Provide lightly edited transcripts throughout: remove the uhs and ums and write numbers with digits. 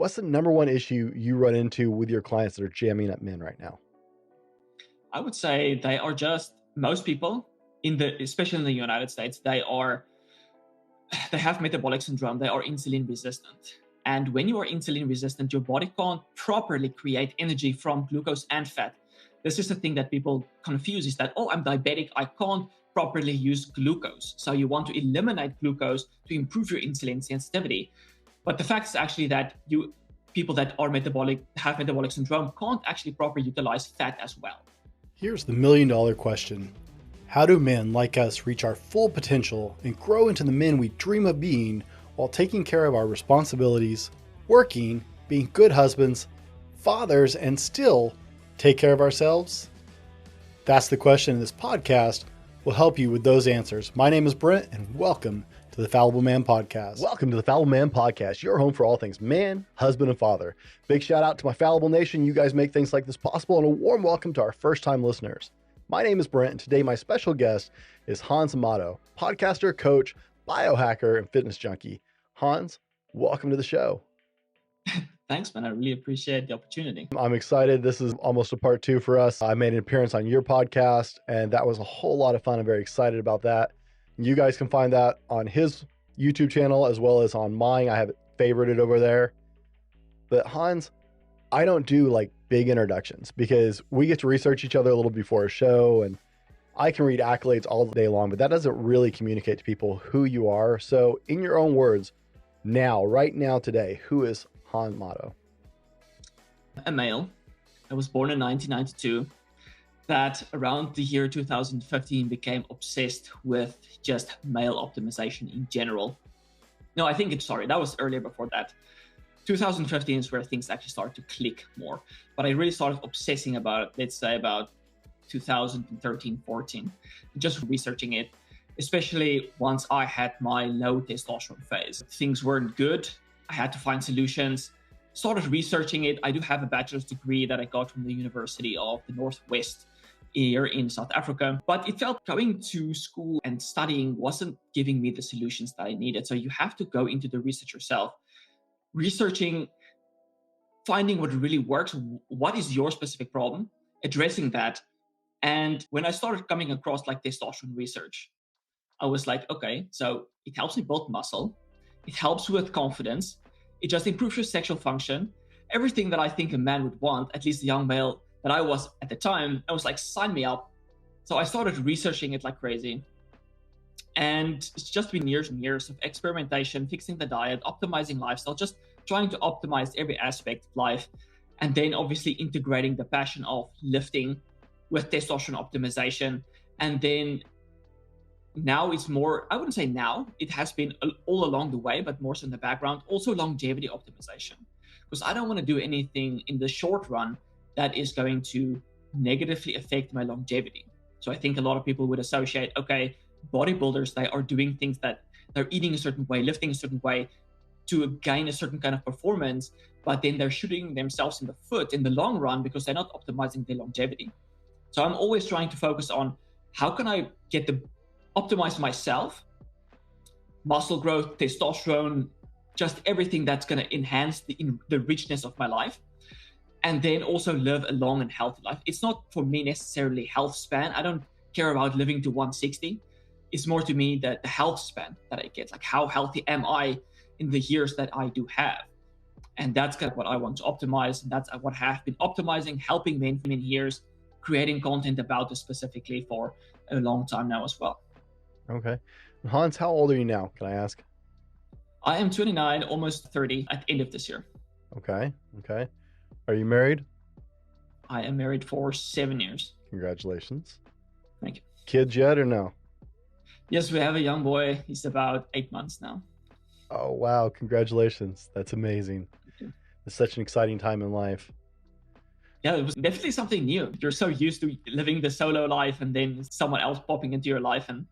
what's the number one issue you run into with your clients that are jamming up men right now? I would say they are just most people especially in the United States, they have metabolic syndrome. They are insulin resistant. And when you are insulin resistant, your body can't properly create energy from glucose and fat. This is the thing that people confuse is that, oh, I'm diabetic. I can't properly use glucose. So you want to eliminate glucose to improve your insulin sensitivity. But the fact is actually that people that have metabolic syndrome can't actually properly utilize fat as well. Here's the million-dollar question. How do men like us reach our full potential and grow into the men we dream of being while taking care of our responsibilities, working, being good husbands, fathers, and still take care of ourselves? That's the question, and this podcast will help you with those answers. My name is Brent, and welcome to the Fallible Man Podcast. Welcome to the Fallible Man Podcast, your home for all things man, husband, and father. Big shout out to my Fallible Nation. You guys make things like this possible, and a warm welcome to our first-time listeners. My name is Brent, and today my special guest is Hans Amato, podcaster, coach, biohacker, and fitness junkie. Hans, welcome to the show. Thanks, man. I really appreciate the opportunity. I'm excited. This is almost a part two for us. I made an appearance on your podcast, and that was a whole lot of fun. I'm very excited about that. You guys can find that on his YouTube channel as well as on mine. I have it favorited over there. But Hans, I don't do like big introductions because we get to research each other a little before a show, and I can read accolades all day long, but that doesn't really communicate to people who you are. So in your own words, right now, today, who is Hans Amato? A male. I was born in 1992. That around the year 2015 became obsessed with just male optimization in general. No, that was earlier before that. 2015 is where things actually started to click more. But I really started obsessing about it, let's say about 2013, 14, just researching it, especially once I had my low testosterone phase. Things weren't good. I had to find solutions, started researching it. I do have a bachelor's degree that I got from the University of the Northwest here in South Africa, but it felt going to school and studying wasn't giving me the solutions that I needed. So you have to go into the research yourself, researching, finding what really works, what is your specific problem, addressing that. And when I started coming across like testosterone research, I was like, okay, so it helps me build muscle. It helps with confidence. It just improves your sexual function. Everything that I think a man would want, at least a young male that I was at the time, I was like, sign me up. So I started researching it like crazy. And it's just been years and years of experimentation, fixing the diet, optimizing lifestyle, just trying to optimize every aspect of life. And then obviously integrating the passion of lifting with testosterone optimization. And then now it's more, I wouldn't say now, it has been all along the way, but more so in the background, also longevity optimization. Because I don't want to do anything in the short run that is going to negatively affect my longevity. So I think a lot of people would associate, okay, bodybuilders, they are doing things that they're eating a certain way, lifting a certain way to gain a certain kind of performance, but then they're shooting themselves in the foot in the long run because they're not optimizing their longevity. So I'm always trying to focus on how can I optimize myself, muscle growth, testosterone, just everything that's going to enhance the richness of my life. And then also live a long and healthy life. It's not for me necessarily health span. I don't care about living to 160. It's more to me that the health span that I get, like how healthy am I in the years that I do have. And that's kind of what I want to optimize. And that's what I have been optimizing, helping men for many years, creating content about this specifically for a long time now as well. Okay. Hans, how old are you now? Can I ask? I am 29, almost 30 at the end of this year. Okay. Are you married? I am married for 7 years. Congratulations. Thank you. Kids yet or no? Yes, we have a young boy. He's about 8 months now. Oh, wow. Congratulations. That's amazing. It's such an exciting time in life. Yeah, it was definitely something new. You're so used to living the solo life and then someone else popping into your life. And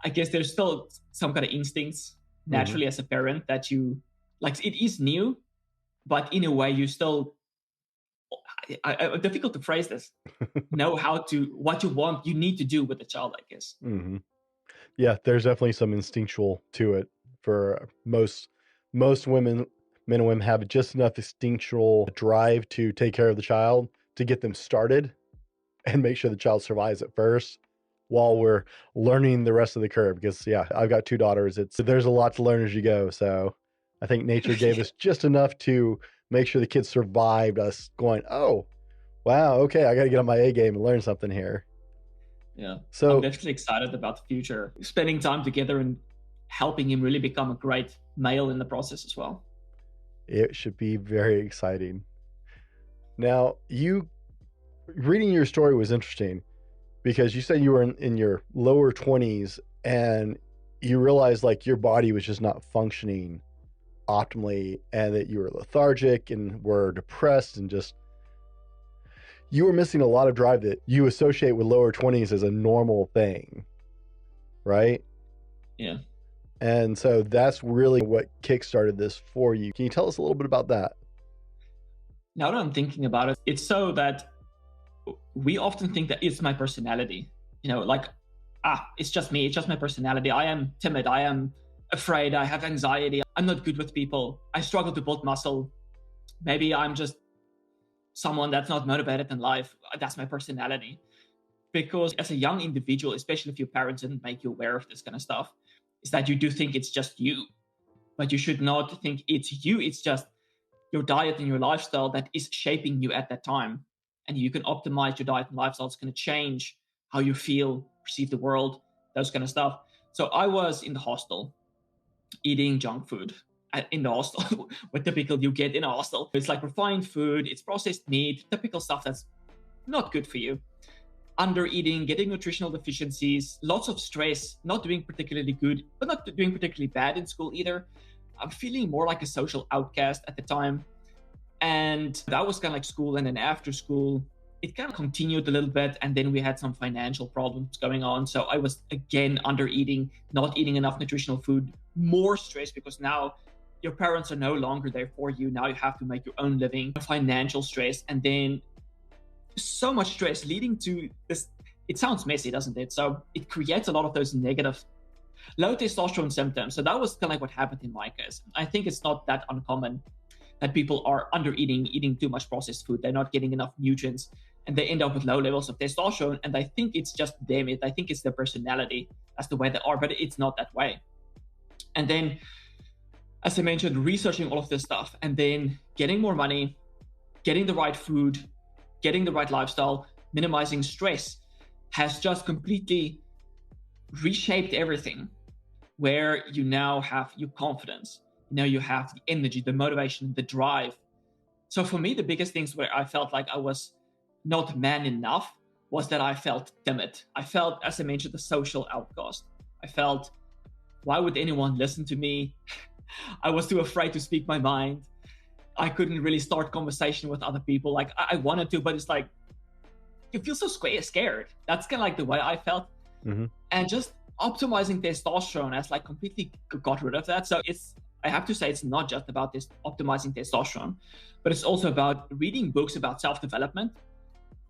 I guess there's still some kind of instincts naturally as a parent that you, like, it is new, but in a way you still, difficult to phrase this, know what you want, you need to do with the child, I guess. Mm-hmm. Yeah, there's definitely some instinctual to it for most women, men and women have just enough instinctual drive to take care of the child to get them started and make sure the child survives at first while we're learning the rest of the curve. Because yeah, I've got 2 daughters. There's a lot to learn as you go. So I think nature gave us just enough to make sure the kids survived us going, oh, wow, okay, I got to get on my A game and learn something here. Yeah. So I'm definitely excited about the future, spending time together and helping him really become a great male in the process as well. it should be very exciting. Now, you reading your story was interesting because you said you were in your lower 20s and you realized like your body was just not functioning optimally and that you were lethargic and were depressed and just you were missing a lot of drive that you associate with lower 20s as a normal thing, right? Yeah. And so that's really what kickstarted this for you. Can you tell us a little bit about that? Now that I'm thinking about it, it's so that we often think that it's my personality, like, it's just me, it's just my personality. I am timid, I am afraid, I have anxiety, I'm not good with people, I struggle to build muscle. Maybe I'm just someone that's not motivated in life. That's my personality. Because as a young individual, especially if your parents didn't make you aware of this kind of stuff, is that you do think it's just you. But you should not think it's you. It's just your diet and your lifestyle that is shaping you at that time. And you can optimize your diet and lifestyle. It's going to change how you feel, perceive the world, those kind of stuff. So I was in the hostel eating junk food in the hostel, what typical you get in a hostel. It's like refined food, it's processed meat, typical stuff that's not good for you. Under eating, getting nutritional deficiencies, lots of stress, not doing particularly good, but not doing particularly bad in school either. I'm feeling more like a social outcast at the time. And that was kind of like school. And then after school, it kind of continued a little bit. And then we had some financial problems going on. So I was again under eating, not eating enough nutritional food, more stress because now your parents are no longer there for you. Now you have to make your own living, financial stress, and then so much stress leading to this. It sounds messy, doesn't it? So it creates a lot of those negative low testosterone symptoms. So that was kind of like what happened in my case. I think it's not that uncommon that people are under eating too much processed food. They're not getting enough nutrients and they end up with low levels of testosterone. And I think it's just them. I think it's their personality. That's the way they are, but it's not that way. And then, as I mentioned, researching all of this stuff and then getting more money, getting the right food, getting the right lifestyle, minimizing stress has just completely reshaped everything, where you now have your confidence, you have the energy, the motivation, the drive. So for me, the biggest things where I felt like I was not man enough was that I felt timid. I felt, as I mentioned, the social outcast. I felt, why would anyone listen to me? I was too afraid to speak my mind. I couldn't really start conversation with other people. Like I wanted to, but it's like, you feel so scared. That's kind of like the way I felt. Mm-hmm. And just optimizing testosterone has like completely got rid of that. So I have to say, it's not just about this optimizing testosterone, but it's also about reading books about self-development.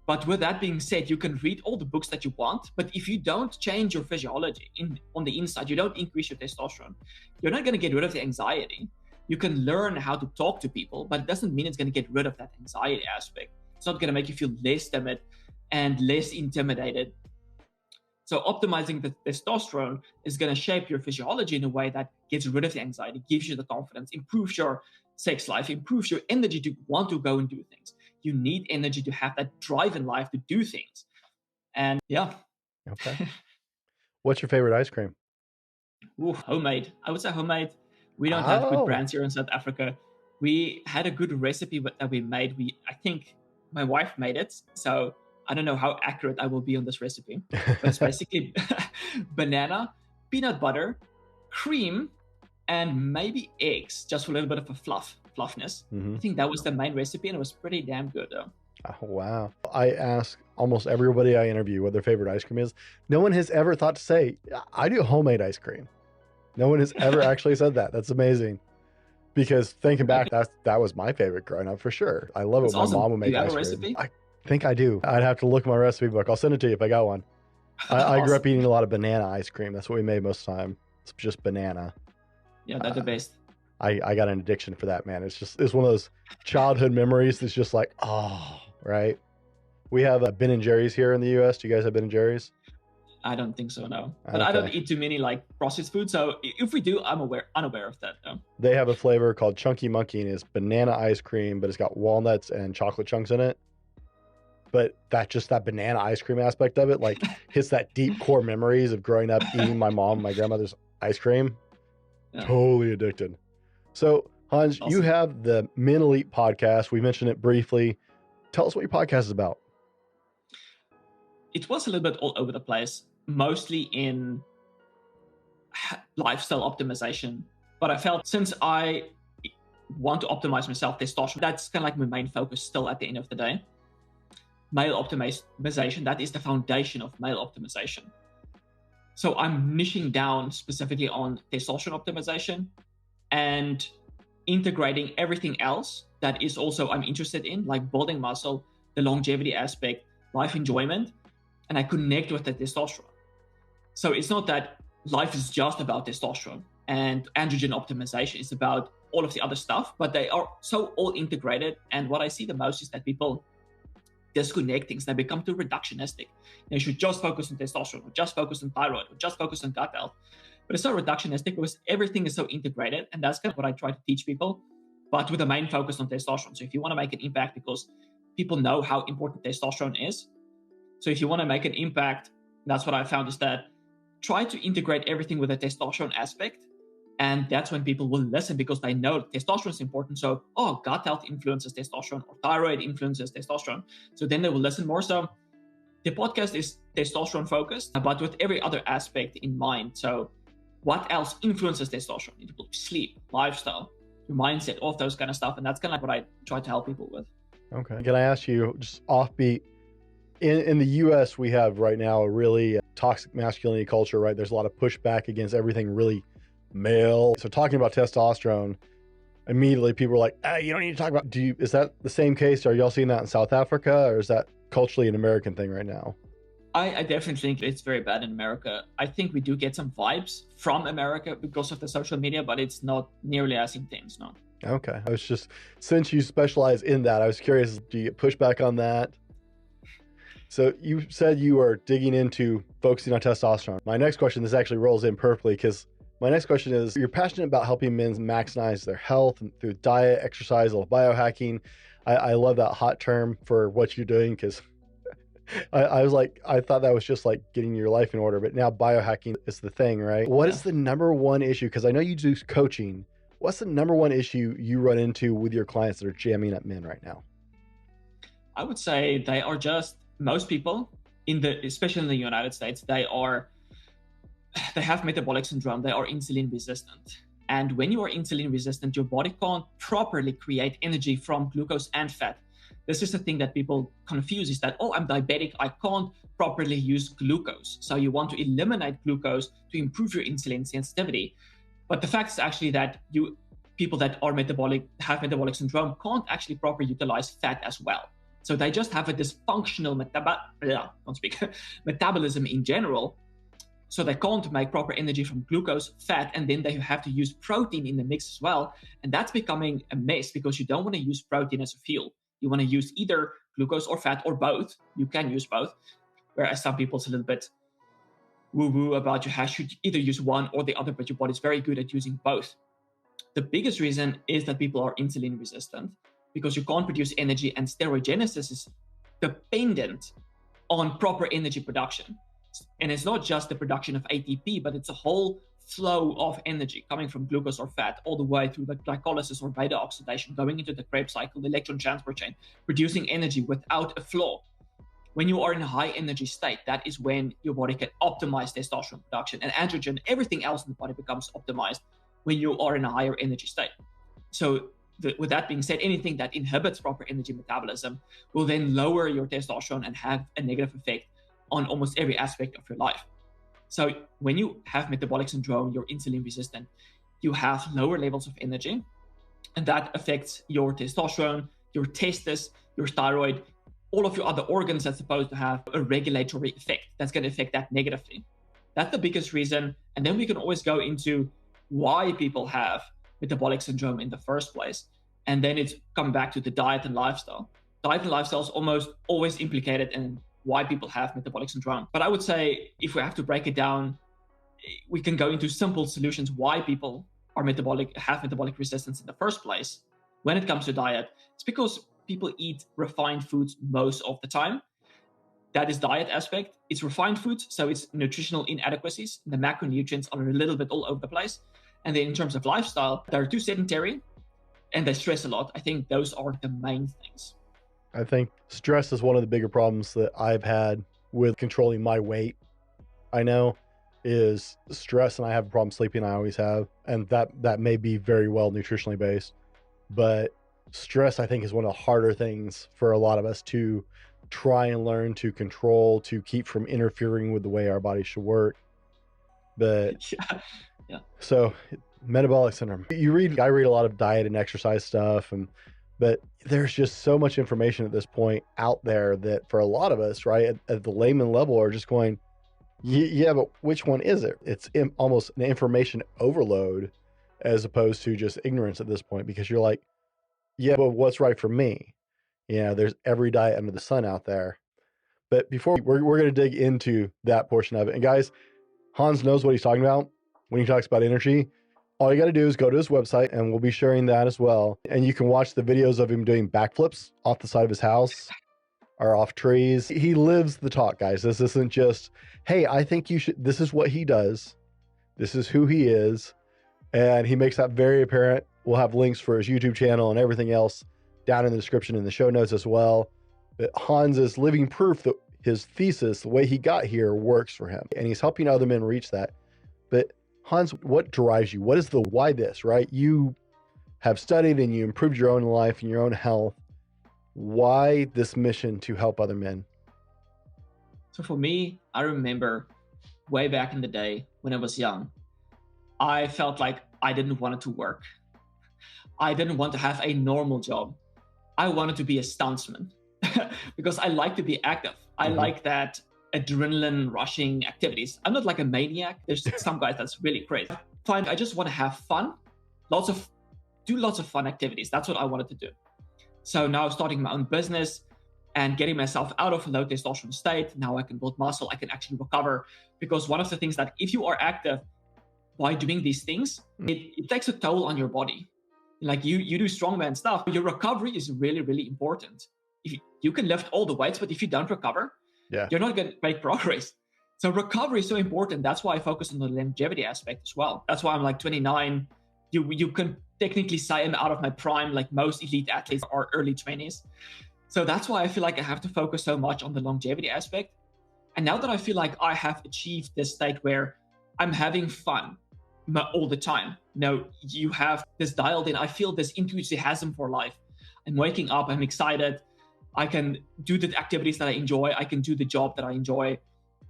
But with that being said, you can read all the books that you want, but if you don't change your physiology on the inside, you don't increase your testosterone, you're not going to get rid of the anxiety. You can learn how to talk to people, but it doesn't mean it's going to get rid of that anxiety aspect. It's not going to make you feel less timid and less intimidated. So optimizing the testosterone is going to shape your physiology in a way that gets rid of the anxiety, gives you the confidence, improves your sex life, improves your energy to want to go and do things. You need energy to have that drive in life to do things. And yeah. Okay. What's your favorite ice cream? Ooh, homemade. I would say homemade. We don't have good brands here in South Africa. We had a good recipe that we made. I think my wife made it. So I don't know how accurate I will be on this recipe, but it's basically banana, peanut butter, cream, and maybe eggs, just for a little bit of a fluffness. Mm-hmm. I think that was the main recipe, and it was pretty damn good, though. Oh, wow. I ask almost everybody I interview what their favorite ice cream is. No one has ever thought to say, I do homemade ice cream. No one has ever actually said that. That's amazing. Because thinking back, that was my favorite growing up for sure. I love it when my mom would make ice cream. Recipe? I think I do. I'd have to look in my recipe book. I'll send it to you if I got one. I grew up eating a lot of banana ice cream. That's what we made most of the time. It's just banana. Yeah, they're the best. I got an addiction for that, man. It's one of those childhood memories that's just like, oh, right. We have a Ben and Jerry's here in the US. Do you guys have Ben and Jerry's? I don't think so, no. But I don't Okay. eat too many like processed food. So if we do, I'm unaware of that though. They have a flavor called Chunky Monkey, and it's banana ice cream, but it's got walnuts and chocolate chunks in it. But that banana ice cream aspect of it, like, hits that deep core memories of growing up eating my grandmother's ice cream. Yeah. Totally addicted. So, Hans, Awesome. you have the Men Elite podcast. We mentioned it briefly. Tell us what your podcast is about. It was a little bit all over the place, mostly in lifestyle optimization. But I felt since I want to optimize myself, testosterone, that's kind of like my main focus still at the end of the day. Male optimization, that is the foundation of male optimization. So I'm niching down specifically on testosterone optimization and integrating everything else that is also I'm interested in, like building muscle, the longevity aspect, life enjoyment, and I connect with the testosterone. So it's not that life is just about testosterone and androgen optimization. It's about all of the other stuff, but they are so all integrated. And what I see the most is that people disconnect things. They become too reductionistic. They should just focus on testosterone, or just focus on thyroid, or just focus on gut health. But it's so reductionistic because everything is so integrated. And that's kind of what I try to teach people, but with a main focus on testosterone. So if you want to make an impact, because people know how important testosterone is. So if you want to make an impact, that's what I found is that try to integrate everything with a testosterone aspect. And that's when people will listen because they know testosterone is important. So, gut health influences testosterone, or thyroid influences testosterone. So then they will listen more. So the podcast is testosterone focused, but with every other aspect in mind. So what else influences testosterone? It will be sleep, lifestyle, your mindset, all of those kind of stuff. And that's kind of what I try to help people with. Okay. Can I ask you, just offbeat, in the US, we have right now a really toxic masculinity culture, right? There's a lot of pushback against everything really male. So talking about testosterone, immediately people are like, you don't need to talk about, is that the same case? Are y'all seeing that in South Africa, or is that culturally an American thing right now? I definitely think it's very bad in America. I think we do get some vibes from America because of the social media, but it's not nearly as intense, no. Okay. I was just, since you specialize in that, I was curious, do you get pushback on that? So you said you are digging into focusing on testosterone. My next question, this actually rolls in perfectly, because my next question is, you're passionate about helping men maximize their health and through diet, exercise, a little biohacking. I love that hot term for what you're doing, because I thought that was just like getting your life in order, but now biohacking is the thing, right? What is the number one issue? Because I know you do coaching. What's the number one issue you run into with your clients that are jamming up men right now? I would say they are just, most people especially in the United States, they have metabolic syndrome. They are insulin resistant. And when you are insulin resistant, your body can't properly create energy from glucose and fat. This is the thing that people confuse, is that, I'm diabetic, I can't properly use glucose. So you want to eliminate glucose to improve your insulin sensitivity. But the fact is actually that people that have metabolic syndrome can't actually properly utilize fat as well. So they just have a dysfunctional metabolism in general. So they can't make proper energy from glucose, fat, and then they have to use protein in the mix as well. And that's becoming a mess because you don't want to use protein as a fuel. You want to use either glucose or fat or both. You can use both. Whereas some people, it's a little bit woo-woo about you should either use one or the other, but your body's very good at using both. The biggest reason is that people are insulin resistant because you can't produce energy, and steroidogenesis is dependent on proper energy production. And it's not just the production of ATP, but it's a whole flow of energy coming from glucose or fat all the way through the glycolysis or beta oxidation, going into the Krebs cycle, the electron transport chain, producing energy without a flaw. When you are in a high energy state, that is when your body can optimize testosterone production, and androgen, everything else in the body becomes optimized when you are in a higher energy state. So with that being said, anything that inhibits proper energy metabolism will then lower your testosterone and have a negative effect on almost every aspect of your life. So when you have metabolic syndrome, you're insulin resistant, you have lower levels of energy, and that affects your testosterone, your testes, your thyroid, all of your other organs that's supposed to have a regulatory effect. That's going to affect that negatively. That's the biggest reason. And then we can always go into why people have metabolic syndrome in the first place. And then it's come back to the diet and lifestyle. Diet and lifestyle is almost always implicated in why people have metabolic syndrome. But I would say if we have to break it down, we can go into simple solutions why people have metabolic resistance in the first place. When it comes to diet, it's because people eat refined foods most of the time. That is diet aspect. It's refined foods, so it's nutritional inadequacies. The macronutrients are a little bit all over the place. And then in terms of lifestyle, they're too sedentary and they stress a lot. I think those are the main things. I think stress is one of the bigger problems that I've had with controlling my weight. I know is stress, and I have a problem sleeping. I always have, and that may be very well nutritionally based, but stress I think is one of the harder things for a lot of us to try and learn to control, to keep from interfering with the way our body should work. But yeah. So metabolic syndrome, I read a lot of diet and exercise stuff, but there's just so much information at this point out there that for a lot of us, right, at the layman level, are just going, yeah, but which one is it? It's almost an information overload as opposed to just ignorance at this point, because you're like, yeah, but what's right for me? There's every diet under the sun out there. But before we're going to dig into that portion of it, and guys, Hans knows what he's talking about when he talks about energy. All you got to do is go to his website, and we'll be sharing that as well. And you can watch the videos of him doing backflips off the side of his house or off trees. He lives the talk, guys. This isn't just, hey, I think you should. This is what he does. This is who he is. And he makes that very apparent. We'll have links for his YouTube channel and everything else down in the description in the show notes as well. But Hans is living proof that his thesis, the way he got here, works for him. And he's helping other men reach that. But Hans, what drives you? What is the why this, right? You have studied and you improved your own life and your own health. Why this mission to help other men? So for me, I remember way back in the day when I was young, I felt like I didn't want to work. I didn't want to have a normal job. I wanted to be a stuntsman because I like to be active. I like that adrenaline rushing activities. I'm not like a maniac. There's some guys that's really crazy. I just want to have fun, do lots of fun activities. That's what I wanted to do. So now starting my own business and getting myself out of a low testosterone state. Now I can build muscle. I can actually recover, because one of the things that if you are active by doing these things, it takes a toll on your body. Like you do strongman stuff, your recovery is really, really important. If you can lift all the weights, but if you don't recover, you're not going to make progress. So recovery is so important. That's why I focus on the longevity aspect as well. That's why I'm like 29. You can technically say I'm out of my prime, like most elite athletes are early 20s. So that's why I feel like I have to focus so much on the longevity aspect. And now that I feel like I have achieved this state where I'm having fun all the time, you have this dialed in. I feel this enthusiasm for life. I'm waking up, I'm excited. I can do the activities that I enjoy. I can do the job that I enjoy.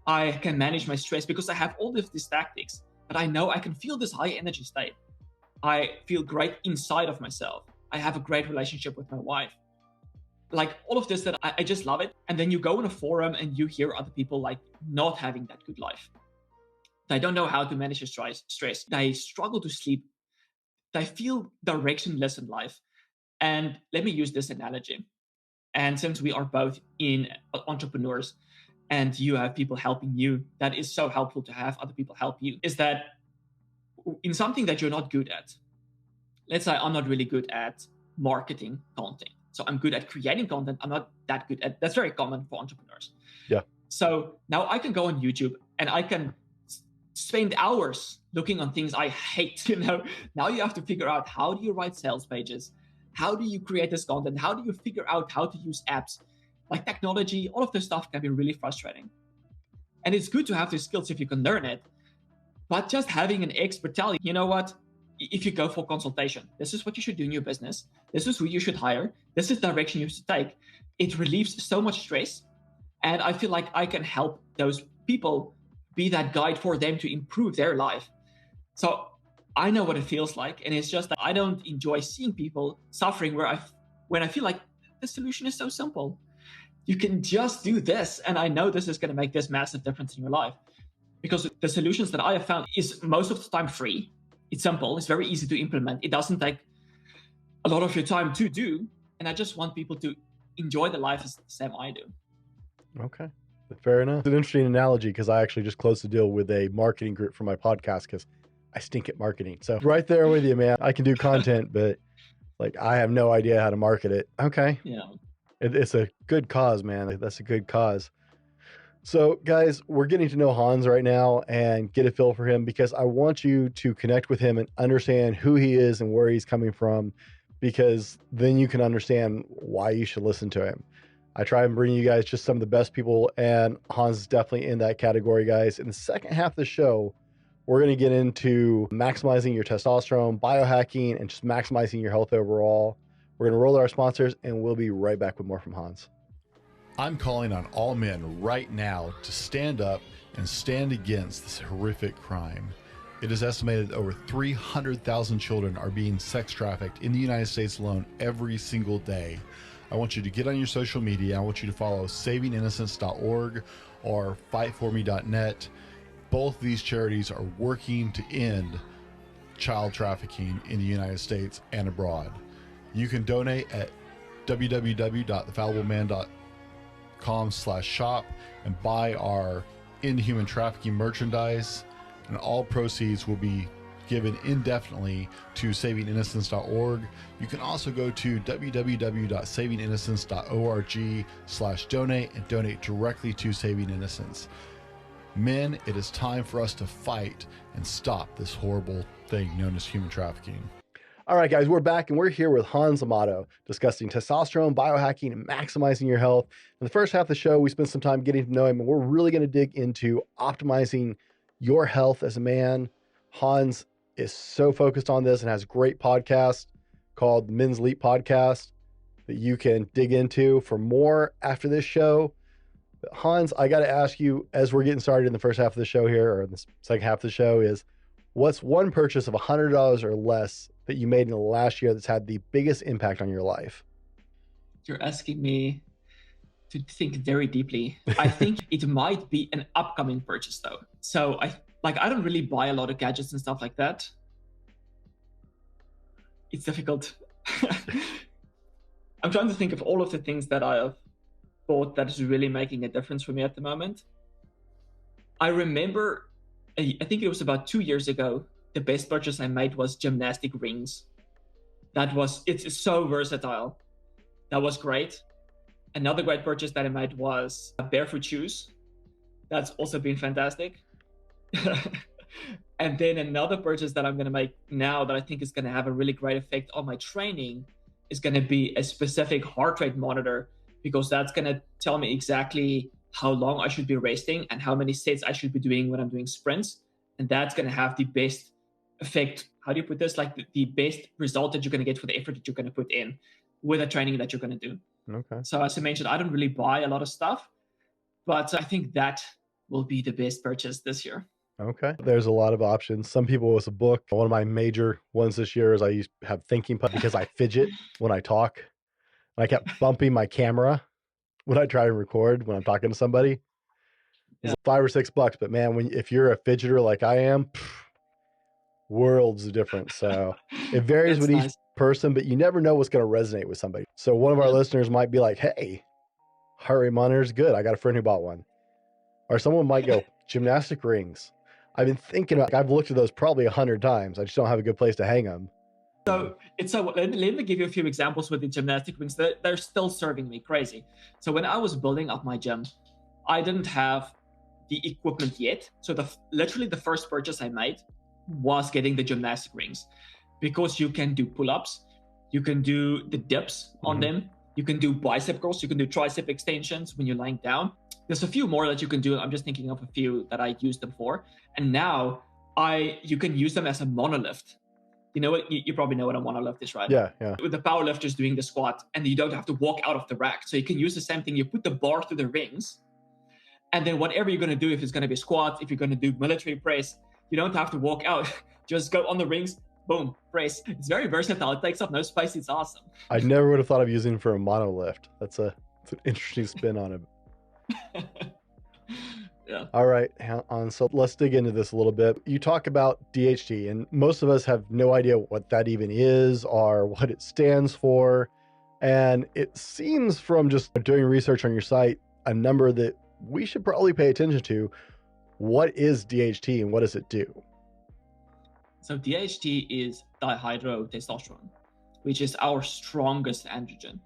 I can manage my stress because I have all of these tactics. But I know I can feel this high energy state. I feel great inside of myself. I have a great relationship with my wife. Like all of this, that I just love it. And then you go in a forum and you hear other people like not having that good life. They don't know how to manage their stress. They struggle to sleep. They feel directionless in life. And let me use this analogy. And since we are both entrepreneurs and you have people helping you, that is so helpful to have other people help you, is that in something that you're not good at, let's say I'm not really good at marketing content. So I'm good at creating content. I'm not that good at, that's very common for entrepreneurs. Yeah. So now I can go on YouTube and I can spend hours looking on things I hate. Now you have to figure out, how do you write sales pages? How do you create this content? How do you figure out how to use apps? Like technology, all of this stuff can be really frustrating. And it's good to have these skills if you can learn it. But just having an expert tell you, you know what, if you go for consultation, this is what you should do in your business. This is who you should hire. This is the direction you should take. It relieves so much stress. And I feel like I can help those people, be that guide for them to improve their life. So I know what it feels like. And it's just that I don't enjoy seeing people suffering when I feel like the solution is so simple. You can just do this. And I know this is going to make this massive difference in your life. Because the solutions that I have found is most of the time free. It's simple. It's very easy to implement. It doesn't take a lot of your time to do. And I just want people to enjoy the life as the same I do. Okay. Fair enough. It's an interesting analogy because I actually just closed a deal with a marketing group for my podcast because I stink at marketing. So right there with you, man. I can do content, but like I have no idea how to market it. Okay. Yeah. It's a good cause, man. That's a good cause. So guys, we're getting to know Hans right now and get a feel for him because I want you to connect with him and understand who he is and where he's coming from, because then you can understand why you should listen to him. I try and bring you guys just some of the best people, and Hans is definitely in that category, guys. In the second half of the show, we're going to get into maximizing your testosterone, biohacking, and just maximizing your health overall. We're going to roll to our sponsors, and we'll be right back with more from Hans. I'm calling on all men right now to stand up and stand against this horrific crime. It is estimated over 300,000 children are being sex trafficked in the United States alone every single day. I want you to get on your social media. I want you to follow savinginnocence.org or fightforme.net. Both these charities are working to end child trafficking in the United States and abroad. You can donate at www.thefallibleman.com/shop and buy our End Human Trafficking merchandise, and all proceeds will be given indefinitely to savinginnocence.org. You can also go to www.savinginnocence.org/donate and donate directly to Saving Innocence. Men, it is time for us to fight and stop this horrible thing known as human trafficking. All right, guys, we're back and we're here with Hans Amato discussing testosterone, biohacking, and maximizing your health. In the first half of the show, we spent some time getting to know him, and we're really going to dig into optimizing your health as a man. Hans is so focused on this and has a great podcast called the Men's Leap Podcast that you can dig into for more after this show. But Hans, I got to ask you, as we're getting started in the first half of the show here, or in the second half of the show, is what's one purchase of $100 or less that you made in the last year that's had the biggest impact on your life? You're asking me to think very deeply. I think it might be an upcoming purchase though. So I don't really buy a lot of gadgets and stuff like that. It's difficult. I'm trying to think of all of the things that I have bought that is really making a difference for me at the moment. I remember, I think it was about 2 years ago, the best purchase I made was gymnastic rings. It's so versatile. That was great. Another great purchase that I made was barefoot shoes. That's also been fantastic. And then another purchase that I'm going to make now that I think is going to have a really great effect on my training is going to be a specific heart rate monitor, because that's going to tell me exactly how long I should be resting and how many sets I should be doing when I'm doing sprints. And that's going to have the best effect. How do you put this? Like the best result that you're going to get for the effort that you're going to put in with the training that you're going to do. Okay. So as I mentioned, I don't really buy a lot of stuff, but I think that will be the best purchase this year. Okay. There's a lot of options. Some people with a book. One of my major ones this year is I used to have thinking pad because I fidget when I talk. I kept bumping my camera when I try to record when I'm talking to somebody. It's like $5 or $6, but man, if you're a fidgeter like I am, worlds of difference. So it varies with each person, but you never know what's going to resonate with somebody. So one of our listeners might be like, hey, heart rate monitor is good. I got a friend who bought one. Or someone might go, gymnastic rings. I've been thinking about, I've looked at those probably 100 times. I just don't have a good place to hang them. So let me give you a few examples with the gymnastic rings. They're still serving me crazy. So when I was building up my gym, I didn't have the equipment yet. So literally the first purchase I made was getting the gymnastic rings, because you can do pull-ups, you can do the dips on them, you can do bicep curls, you can do tricep extensions when you're lying down. There's a few more that you can do. I'm just thinking of a few that I used them for. And now you can use them as a monolift. You know what? You probably know what a monolift is, right? Yeah. With the power lifters doing the squat, and you don't have to walk out of the rack. So you can use the same thing. You put the bar through the rings, and then whatever you're going to do, if it's going to be squat, if you're going to do military press, you don't have to walk out. Just go on the rings, boom, press. It's very versatile. It takes up no space. It's awesome. I never would have thought of using it for a monolift. That's an interesting spin on it. Yeah. All right, so let's dig into this a little bit. You talk about DHT, and most of us have no idea what that even is or what it stands for. And it seems from just doing research on your site, a number that we should probably pay attention to. What is DHT and what does it do? So DHT is dihydrotestosterone, which is our strongest androgen.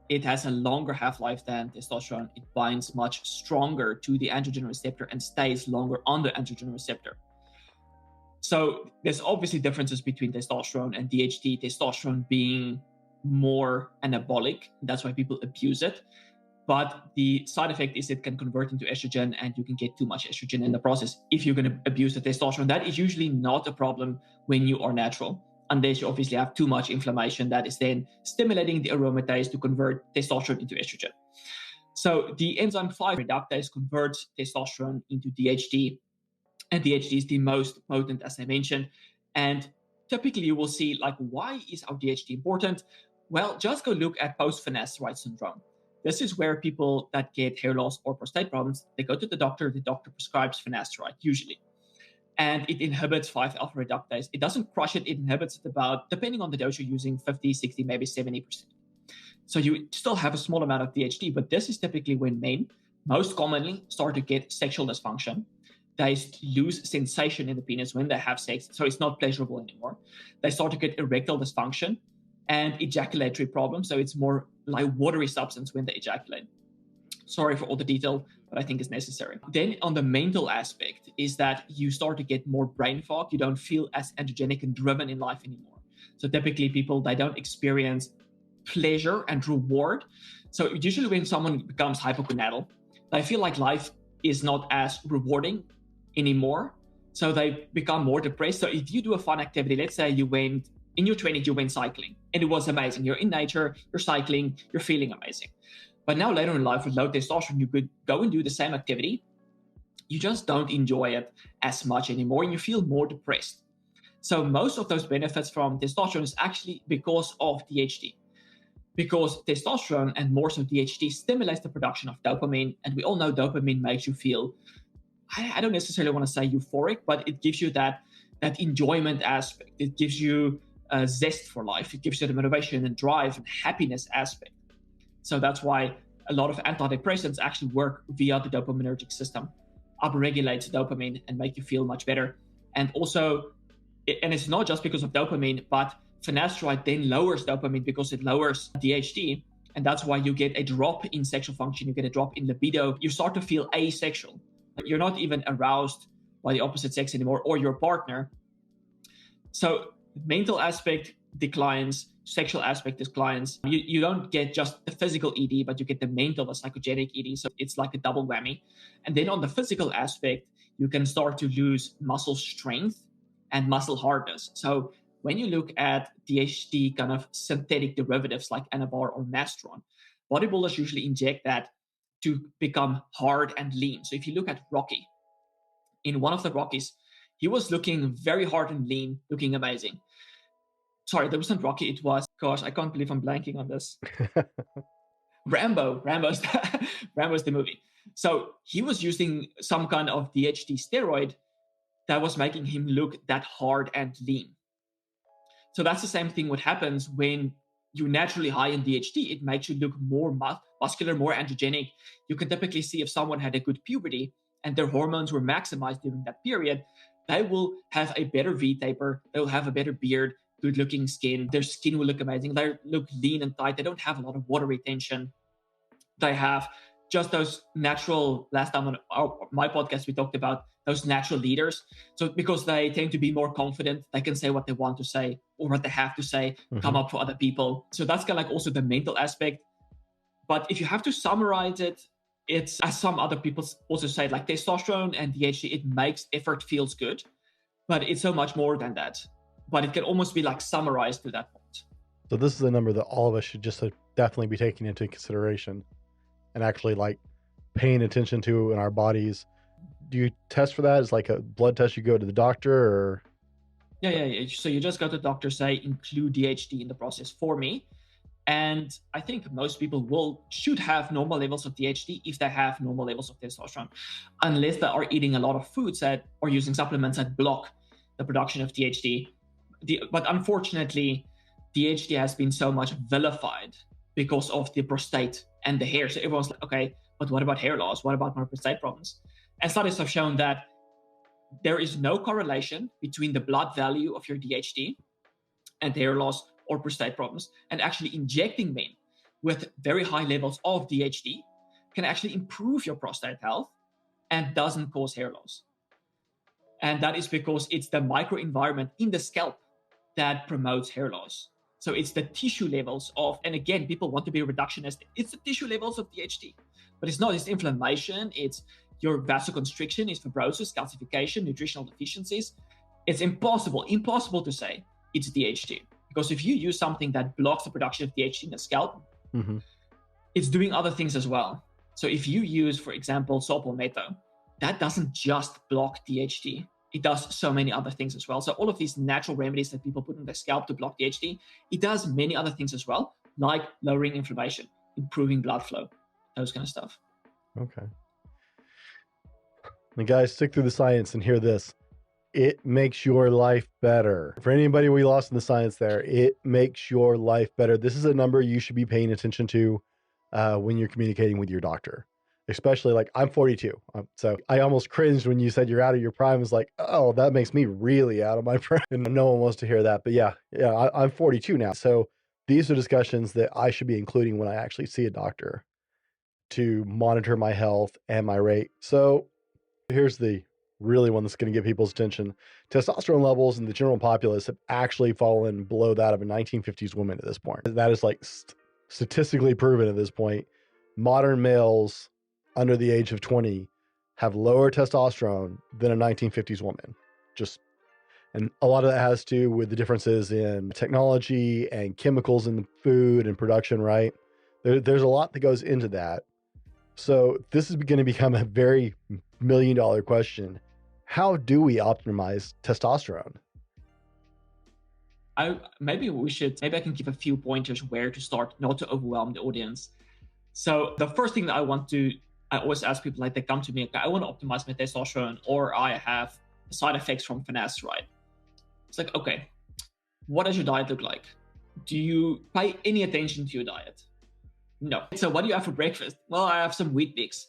It has a longer half-life than testosterone. It binds much stronger to the androgen receptor and stays longer on the androgen receptor. So there's obviously differences between testosterone and DHT, testosterone being more anabolic. That's why people abuse it. But the side effect is it can convert into estrogen and you can get too much estrogen in the process if you're going to abuse the testosterone. That is usually not a problem when you are natural, unless you obviously have too much inflammation that is then stimulating the aromatase to convert testosterone into estrogen. So the enzyme 5 reductase converts testosterone into DHT, and DHT is the most potent, as I mentioned. And typically you will see, like, why is our DHT important? Well, just go look at post-finasteride syndrome. This is where people that get hair loss or prostate problems, they go to the doctor prescribes finasteride, usually. And it inhibits 5-alpha reductase. It doesn't crush it, it inhibits it about, depending on the dose you're using, 50, 60, maybe 70%. So you still have a small amount of DHT, but this is typically when men most commonly start to get sexual dysfunction. They lose sensation in the penis when they have sex, so it's not pleasurable anymore. They start to get erectile dysfunction and ejaculatory problems, so it's more like watery substance when they ejaculate. Sorry for all the detail, but I think it's necessary. Then on the mental aspect is that you start to get more brain fog. You don't feel as energetic and driven in life anymore. So typically people, they don't experience pleasure and reward. So usually when someone becomes hypogonadal, they feel like life is not as rewarding anymore. So they become more depressed. So if you do a fun activity, let's say you went in your 20s, you went cycling and it was amazing. You're in nature, you're cycling, you're feeling amazing. But now later in life with low testosterone, you could go and do the same activity. You just don't enjoy it as much anymore and you feel more depressed. So most of those benefits from testosterone is actually because of DHT. Because testosterone and more so DHT stimulates the production of dopamine. And we all know dopamine makes you feel, I don't necessarily want to say euphoric, but it gives you that enjoyment aspect. It gives you a zest for life. It gives you the motivation and drive and happiness aspect. So that's why a lot of antidepressants actually work via the dopaminergic system, upregulates dopamine and make you feel much better. And also, and it's not just because of dopamine, but finasteride then lowers dopamine because it lowers DHT. And that's why you get a drop in sexual function, you get a drop in libido, you start to feel asexual. You're not even aroused by the opposite sex anymore or your partner. So mental aspect declines, sexual aspect declines. You don't get just the physical ED, but you get the mental, the psychogenic ED. So it's like a double whammy. And then on the physical aspect, you can start to lose muscle strength and muscle hardness. So when you look at DHT kind of synthetic derivatives like Anavar or Masteron, bodybuilders usually inject that to become hard and lean. So if you look at Rocky, in one of the Rockies, he was looking very hard and lean, looking amazing. Sorry, that wasn't Rocky. It was, gosh, I can't believe I'm blanking on this. Rambo's the movie. So he was using some kind of DHT steroid that was making him look that hard and lean. So that's the same thing what happens when you're naturally high in DHT. It makes you look more muscular, more androgenic. You can typically see if someone had a good puberty and their hormones were maximized during that period, they will have a better V-taper, they'll have a better beard, good looking skin, their skin will look amazing, they look lean and tight, they don't have a lot of water retention. They have just those natural, last time on my podcast, we talked about those natural leaders. So because they tend to be more confident, they can say what they want to say or what they have to say, come up for other people. So that's kind of like also the mental aspect. But if you have to summarize it, it's, as some other people also say, like testosterone and DHT, it makes effort feels good, but it's so much more than that. But it can almost be like summarized to that point. So this is a number that all of us should just definitely be taking into consideration and actually like paying attention to in our bodies. Do you test for that? Is like a blood test, you go to the doctor or? Yeah. So you just go to the doctor, say, include DHT in the process for me. And I think most people should have normal levels of DHT if they have normal levels of testosterone, unless they are eating a lot of foods that or using supplements that block the production of DHT. But unfortunately, DHT has been so much vilified because of the prostate and the hair. So everyone's like, okay, but what about hair loss? What about my prostate problems? And studies have shown that there is no correlation between the blood value of your DHT and hair loss or prostate problems. And actually injecting men with very high levels of DHT can actually improve your prostate health and doesn't cause hair loss. And that is because it's the microenvironment in the scalp that promotes hair loss. So it's the tissue levels of, and again, people want to be reductionist, it's the tissue levels of DHT, but it's not, it's inflammation, it's your vasoconstriction, it's fibrosis, calcification, nutritional deficiencies. It's impossible to say it's DHT, because if you use something that blocks the production of DHT in the scalp, it's doing other things as well. So if you use, for example, saw palmetto, that doesn't just block DHT. It does so many other things as well. So all of these natural remedies that people put in their scalp to block DHT, it does many other things as well, like lowering inflammation, improving blood flow, those kind of stuff. Okay. And guys, stick through the science and hear this. It makes your life better. For anybody we lost in the science there, it makes your life better. This is a number you should be paying attention to when you're communicating with your doctor. Especially, like, I'm 42. So I almost cringed when you said you're out of your prime. It's like, oh, that makes me really out of my prime. And no one wants to hear that. But yeah, I'm 42 now. So these are discussions that I should be including when I actually see a doctor to monitor my health and my rate. So here's the really one that's going to get people's attention. Testosterone levels in the general populace have actually fallen below that of a 1950s woman at this point. That is like statistically proven at this point. Modern males under the age of 20 have lower testosterone than a 1950s woman. And a lot of that has to do with the differences in technology and chemicals in the food and production, right? There's a lot that goes into that. So this is going to become a very $1 million question. How do we optimize testosterone? Maybe I can give a few pointers where to start, not to overwhelm the audience. So the first thing that I always ask people, like, they come to me, okay, I want to optimize my testosterone, or I have side effects from finesse, It's like, okay, what does your diet look like? Do you pay any attention to your diet? No. So what do you have for breakfast? Well, I have some Weet Bix.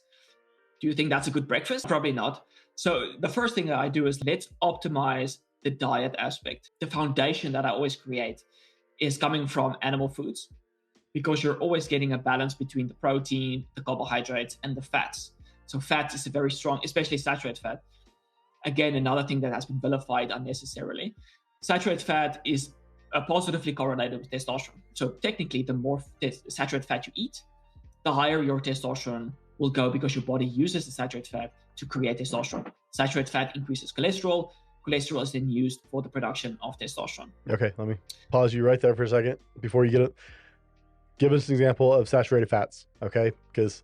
Do you think that's a good breakfast? Probably not. So the first thing that I do is let's optimize the diet aspect. The foundation that I always create is coming from animal foods, because you're always getting a balance between the protein, the carbohydrates, and the fats. So fats is a very strong, especially saturated fat. Again, another thing that has been vilified unnecessarily. Saturated fat is positively correlated with testosterone. So technically, the more saturated fat you eat, the higher your testosterone will go, because your body uses the saturated fat to create testosterone. Saturated fat increases cholesterol. Cholesterol is then used for the production of testosterone. Okay, let me pause you right there for a second before you get it. Give us an example of saturated fats, okay? Because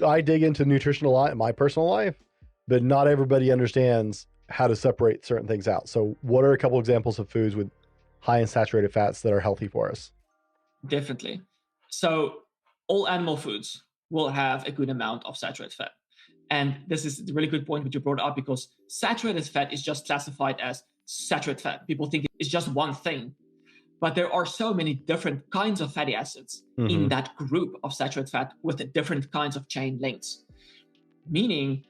I dig into nutrition a lot in my personal life, but not everybody understands how to separate certain things out. So what are a couple examples of foods with high in saturated fats that are healthy for us? Definitely. So all animal foods will have a good amount of saturated fat. And this is a really good point which you brought up, because saturated fat is just classified as saturated fat. People think it's just one thing, but there are so many different kinds of fatty acids in that group of saturated fat with different kinds of chain lengths. Meaning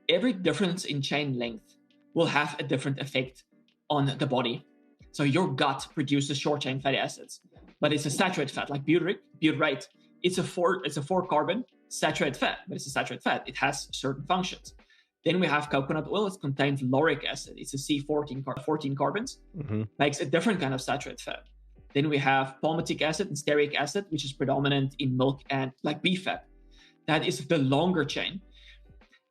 every difference in chain length will have a different effect on the body. So your gut produces short chain fatty acids, but it's a saturated fat, like butyrate. It's a four carbon saturated fat, but it's a saturated fat. It has certain functions. Then we have coconut oil. It contains lauric acid. It's a C14 14 carbons, makes a different kind of saturated fat. Then we have palmitic acid and stearic acid, which is predominant in milk and like beef fat. That is the longer chain.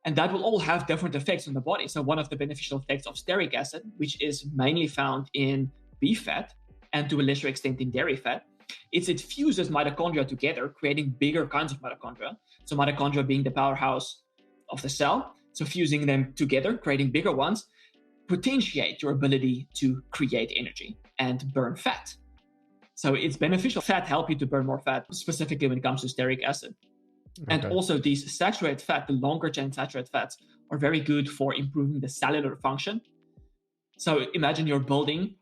And that will all have different effects on the body. So one of the beneficial effects of stearic acid, which is mainly found in beef fat and to a lesser extent in dairy fat, is it fuses mitochondria together, creating bigger kinds of mitochondria. So mitochondria being the powerhouse of the cell. So fusing them together, creating bigger ones, potentiate your ability to create energy and burn fat. So it's beneficial. Fat help you to burn more fat, specifically when it comes to stearic acid. And also these saturated fat, the longer chain saturated fats, are very good for improving the cellular function. So imagine you're building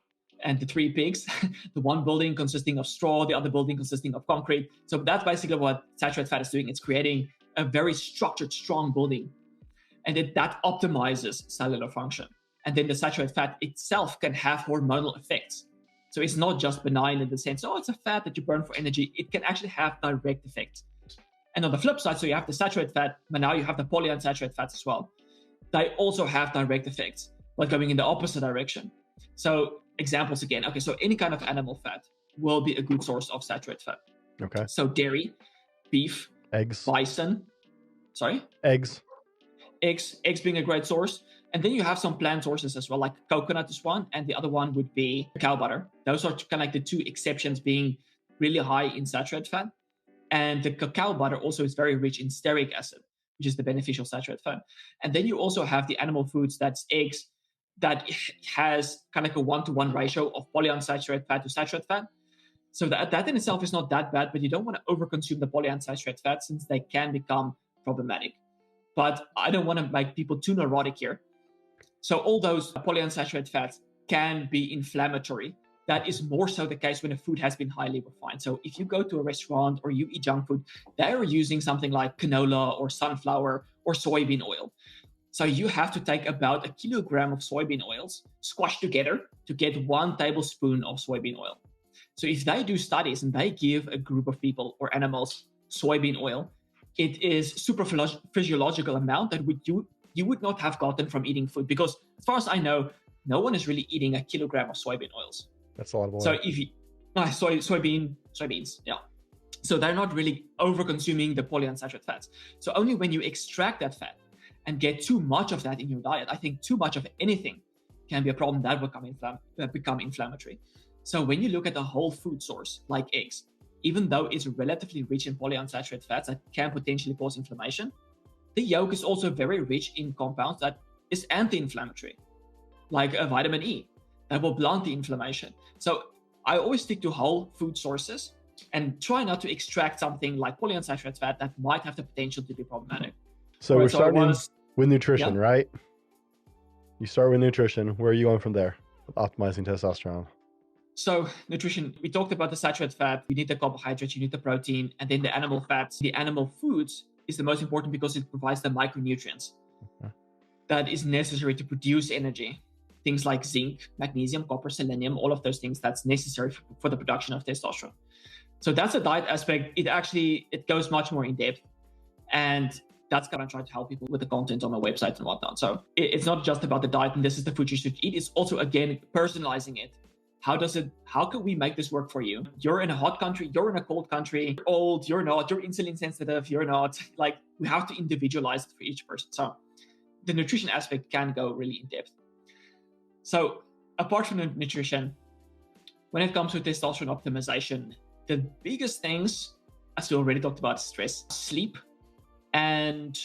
and the three pigs, the one building consisting of straw, the other building consisting of concrete. So that's basically what saturated fat is doing. It's creating a very structured, strong building. And that optimizes cellular function. And then the saturated fat itself can have hormonal effects. So it's not just benign in the sense, oh, it's a fat that you burn for energy. It can actually have direct effects. And on the flip side, so you have the saturated fat, but now you have the polyunsaturated fats as well. They also have direct effects, but going in the opposite direction. So examples again. Okay, so any kind of animal fat will be a good source of saturated fat. Okay. So dairy, beef, eggs, bison. Sorry? Eggs Being a great source. And then you have some plant sources as well, like coconut is one, and the other one would be cacao butter. Those are kind of like the two exceptions, being really high in saturated fat. And the cacao butter also is very rich in stearic acid, which is the beneficial saturated fat. And then you also have the animal foods, that's eggs, that has kind of like a 1-to-1 ratio of polyunsaturated fat to saturated fat. So that in itself is not that bad, but you don't want to overconsume the polyunsaturated fat since they can become problematic. But I don't want to make people too neurotic here. So all those polyunsaturated fats can be inflammatory. That is more so the case when a food has been highly refined. So if you go to a restaurant or you eat junk food, they're using something like canola or sunflower or soybean oil. So you have to take about 1 kilogram of soybean oils, squashed together to get 1 tablespoon of soybean oil. So if they do studies and they give a group of people or animals soybean oil, it is super physiological amount that you would not have gotten from eating food, because as far as I know, no one is really eating 1 kilogram of soybean oils. That's a lot of oil. So if you soybeans, yeah. So they're not really over consuming the polyunsaturated fats. So only when you extract that fat and get too much of that in your diet, I think too much of anything can be a problem that will become inflammatory. So when you look at a whole food source like eggs, even though it's relatively rich in polyunsaturated fats that can potentially cause inflammation, the yolk is also very rich in compounds that is anti-inflammatory, like a vitamin E, that will blunt the inflammation. So I always stick to whole food sources and try not to extract something like polyunsaturated fat that might have the potential to be problematic. So we're starting with nutrition, right? You start with nutrition. Where are you going from there with optimizing testosterone? So nutrition, we talked about the saturated fat. You need the carbohydrates, you need the protein, and then the animal fats. The animal foods is the most important because it provides the micronutrients that is necessary to produce energy. Things like zinc, magnesium, copper, selenium, all of those things that's necessary for the production of testosterone. So that's a diet aspect. It goes much more in depth. And that's kind of trying to help people with the content on my website and whatnot. So it's not just about the diet and this is the food you should eat. It's also, again, personalizing it. How can we make this work for you? You're in a hot country, you're in a cold country, you're old, you're not, you're insulin sensitive, you're not. Like, we have to individualize it for each person. So the nutrition aspect can go really in depth. So apart from the nutrition, when it comes to testosterone optimization, the biggest things, as we already talked about, stress, sleep, and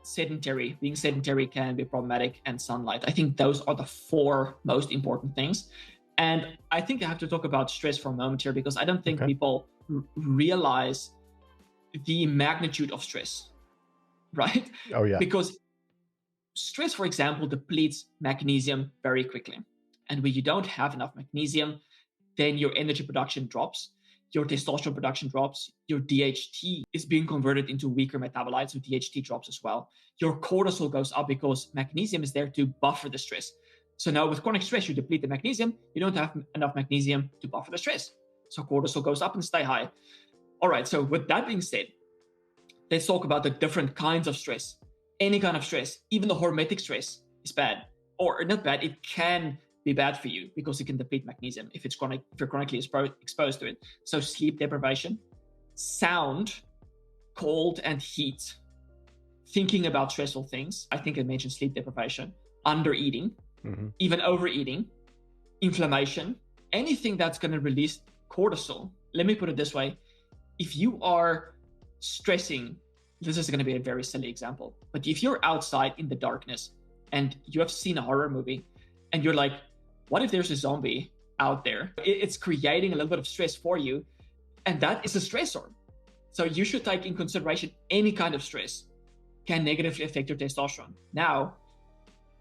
sedentary. Being sedentary can be problematic, and sunlight. I think those are the 4 most important things. And I think I have to talk about stress for a moment here, because I don't think people realize the magnitude of stress, right? Oh, yeah. Because stress, for example, depletes magnesium very quickly. And when you don't have enough magnesium, then your energy production drops, your testosterone production drops, your DHT is being converted into weaker metabolites, so DHT drops as well. Your cortisol goes up because magnesium is there to buffer the stress. So now with chronic stress, you deplete the magnesium, you don't have enough magnesium to buffer the stress. So cortisol goes up and stay high. All right, so with that being said, let's talk about the different kinds of stress. Any kind of stress, even the hormetic stress is bad, or not bad, it can be bad for you because it can deplete magnesium if you're chronically exposed to it. So sleep deprivation, sound, cold and heat, thinking about stressful things. I think I mentioned sleep deprivation, under eating, even overeating, inflammation, anything that's going to release cortisol. Let me put it this way. If you are stressing, this is going to be a very silly example, but if you're outside in the darkness and you have seen a horror movie and you're like, what if there's a zombie out there. It's creating a little bit of stress for you, and that is a stressor. So you should take in consideration any kind of stress can negatively affect your testosterone. Now,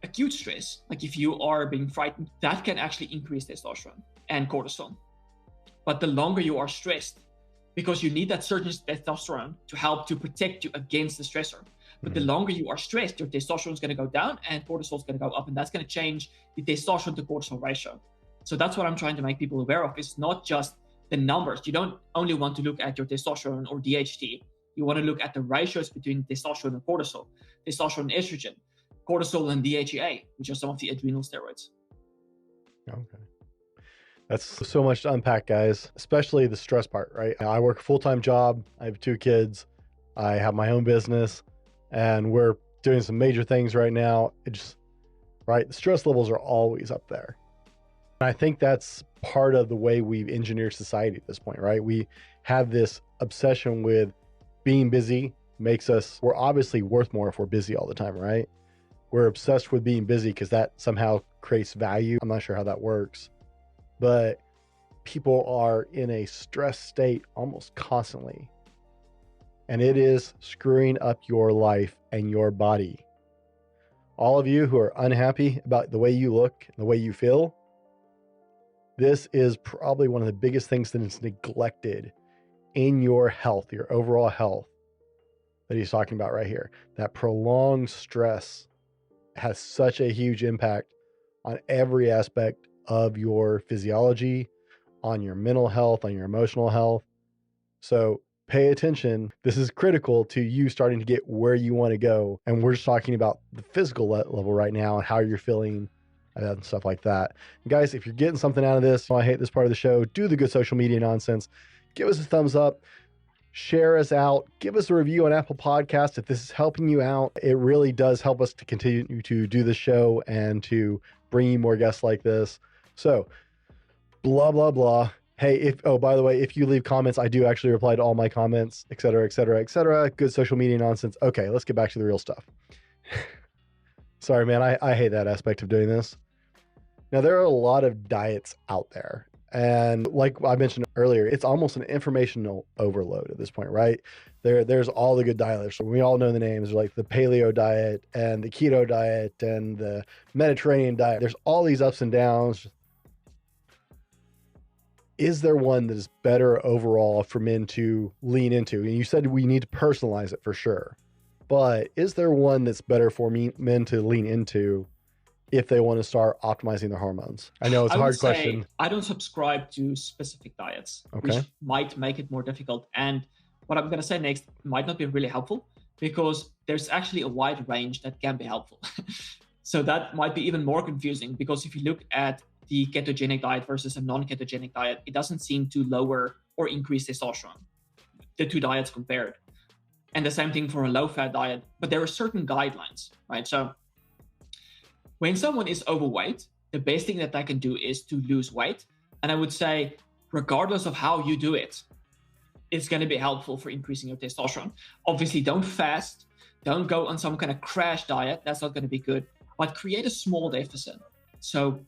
acute stress, like if you are being frightened, that can actually increase testosterone and cortisol. But the longer you are stressed, because you need that certain testosterone to help to protect you against the stressor. But the longer you are stressed, your testosterone is going to go down and cortisol is going to go up, and that's going to change the testosterone to cortisol ratio. So that's what I'm trying to make people aware of. It's not just the numbers. You don't only want to look at your testosterone or DHT. You want to look at the ratios between testosterone and cortisol, testosterone and estrogen, cortisol and DHEA, which are some of the adrenal steroids. Okay. That's so much to unpack, guys, especially the stress part, right? I work a full-time job. I have 2 kids. I have my own business, and we're doing some major things right now. Right? The stress levels are always up there. And I think that's part of the way we've engineered society at this point, right? We have this obsession with being busy we're obviously worth more if we're busy all the time, right? We're obsessed with being busy because that somehow creates value. I'm not sure how that works, but people are in a stress state almost constantly. And it is screwing up your life and your body. All of you who are unhappy about the way you look and the way you feel, this is probably one of the biggest things that is neglected in your health, your overall health, that he's talking about right here. That prolonged stress has such a huge impact on every aspect of your physiology, on your mental health, on your emotional health. So pay attention. This is critical to you starting to get where you want to go. And we're just talking about the physical level right now and how you're feeling and stuff like that. And guys, if you're getting something out of this, I hate this part of the show, do the good social media nonsense. Give us a thumbs up, share us out, give us a review on Apple Podcasts if this is helping you out. It really does help us to continue to do the show and to bring you more guests like this. So, blah, blah, blah. Hey, by the way, if you leave comments, I do actually reply to all my comments, et cetera, et cetera, et cetera. Good social media nonsense. Okay, let's get back to the real stuff. Sorry, man, I hate that aspect of doing this. Now, there are a lot of diets out there. And like I mentioned earlier, it's almost an informational overload at this point, right? There's all the good diets. So we all know the names, like the paleo diet and the keto diet and the Mediterranean diet. There's all these ups and downs. Is there one that is better overall for men to lean into? And you said we need to personalize it for sure. But is there one that's better for men to lean into if they want to start optimizing their hormones? I know it's a hard question. I don't subscribe to specific diets, okay, which might make it more difficult. And what I'm going to say next might not be really helpful because there's actually a wide range that can be helpful. So that might be even more confusing because if you look at the ketogenic diet versus a non-ketogenic diet, it doesn't seem to lower or increase testosterone, the 2 diets compared. And the same thing for a low-fat diet, but there are certain guidelines, right? So when someone is overweight, the best thing that they can do is to lose weight. And I would say, regardless of how you do it, it's going to be helpful for increasing your testosterone. Obviously, don't fast. Don't go on some kind of crash diet. That's not going to be good. But create a small deficit. So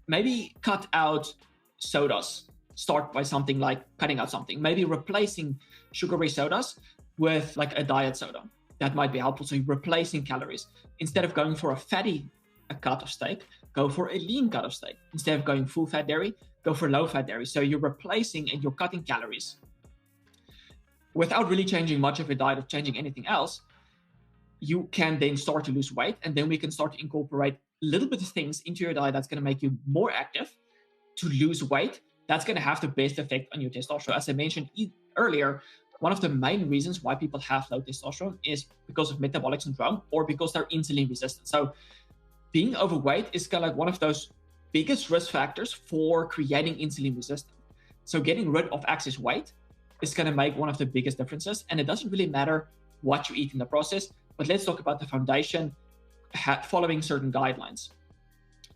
maybe cut out sodas. Start by something like cutting out something. Maybe replacing sugary sodas with like a diet soda. That might be helpful. So you're replacing calories. Instead of going for a cut of steak, go for a lean cut of steak. Instead of going full fat dairy, go for low fat dairy. So you're replacing and you're cutting calories without really changing much of your diet or changing anything else. You can then start to lose weight, and then we can start to incorporate a little bit of things into your diet that's going to make you more active to lose weight. That's going to have the best effect on your testosterone. As I mentioned earlier, one of the main reasons why people have low testosterone is because of metabolic syndrome or because they're insulin resistant. So being overweight is kind of like one of those biggest risk factors for creating insulin resistance. So getting rid of excess weight is going to make one of the biggest differences. And it doesn't really matter what you eat in the process, but let's talk about the foundation, following certain guidelines.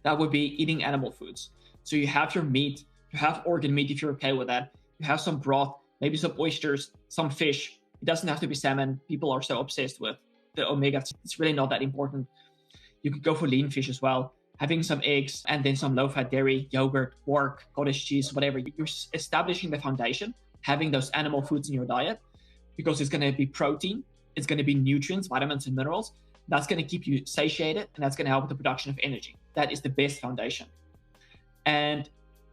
That would be eating animal foods. So you have your meat, you have organ meat if you're okay with that. You have some broth, maybe some oysters, some fish. It doesn't have to be salmon. People are so obsessed with the omega. It's really not that important. You could go for lean fish as well. having some eggs and then some low-fat dairy, yogurt, pork, cottage cheese, whatever. You're establishing the foundation, having those animal foods in your diet, because it's going to be protein, it's going to be nutrients, vitamins, and minerals. That's going to keep you satiated, and that's going to help with the production of energy. That is the best foundation. And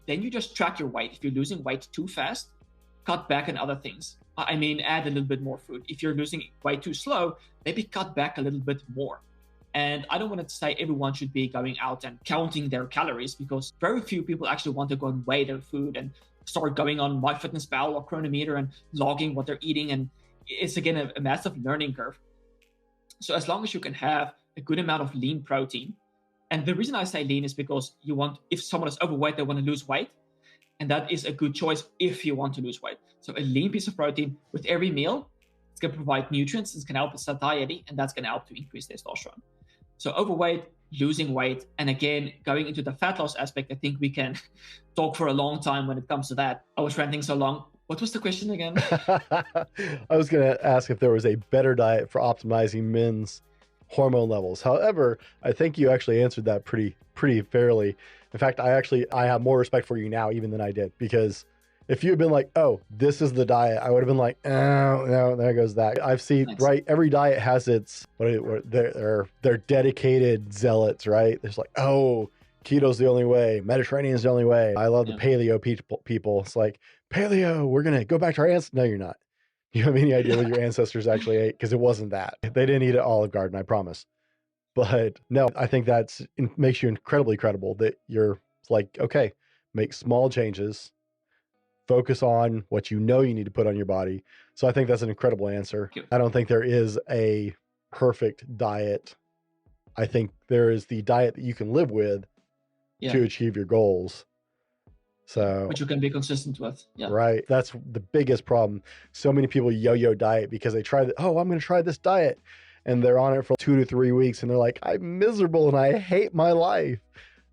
then you just track your weight. If you're losing weight too fast, cut back on other things. I mean, add a little bit more food. If you're losing weight too slow, maybe cut back a little bit more. And I don't want to say everyone should be going out and counting their calories, because very few people actually want to go and weigh their food and start going on MyFitnessPal or Chronometer and logging what they're eating. And it's, again, a massive learning curve. So as long as you can have a good amount of lean protein, and the reason I say lean is because you want, if someone is overweight, they want to lose weight. And that is a good choice if you want to lose weight. So a lean piece of protein with every meal, it's going to provide nutrients, it's going to help with satiety, and that's going to help to increase testosterone. So overweight, losing weight, and again, going into the fat loss aspect, I think we can talk for a long time when it comes to that. I was ranting so long. What was the question again? I was going to ask if there was a better diet for optimizing men's hormone levels. However, I think you actually answered that pretty fairly. In fact, I have more respect for you now even than I did, because if you had been like, oh, this is the diet, I would have been like, oh, no, there goes that. I've seen, Thanks. Right? Every diet has its, they're dedicated zealots, right? There's like, oh, keto's the only way. Mediterranean is the only way. I love the paleo people. It's like, paleo, we're going to go back to our ancestors. No, you're not. You have any idea what your ancestors actually ate? Because it wasn't that. They didn't eat at Olive Garden, I promise. But no, I think makes you incredibly credible that you're like, okay, make small changes, focus on what you know you need to put on your body. So I think that's an incredible answer. I don't think there is a perfect diet. I think there is the diet that you can live with to achieve your goals. So, which you can be consistent with. Yeah. Right. That's the biggest problem. So many people yo-yo diet because they try I'm going to try this diet. And they're on it for 2 to 3 weeks and they're like, I'm miserable and I hate my life.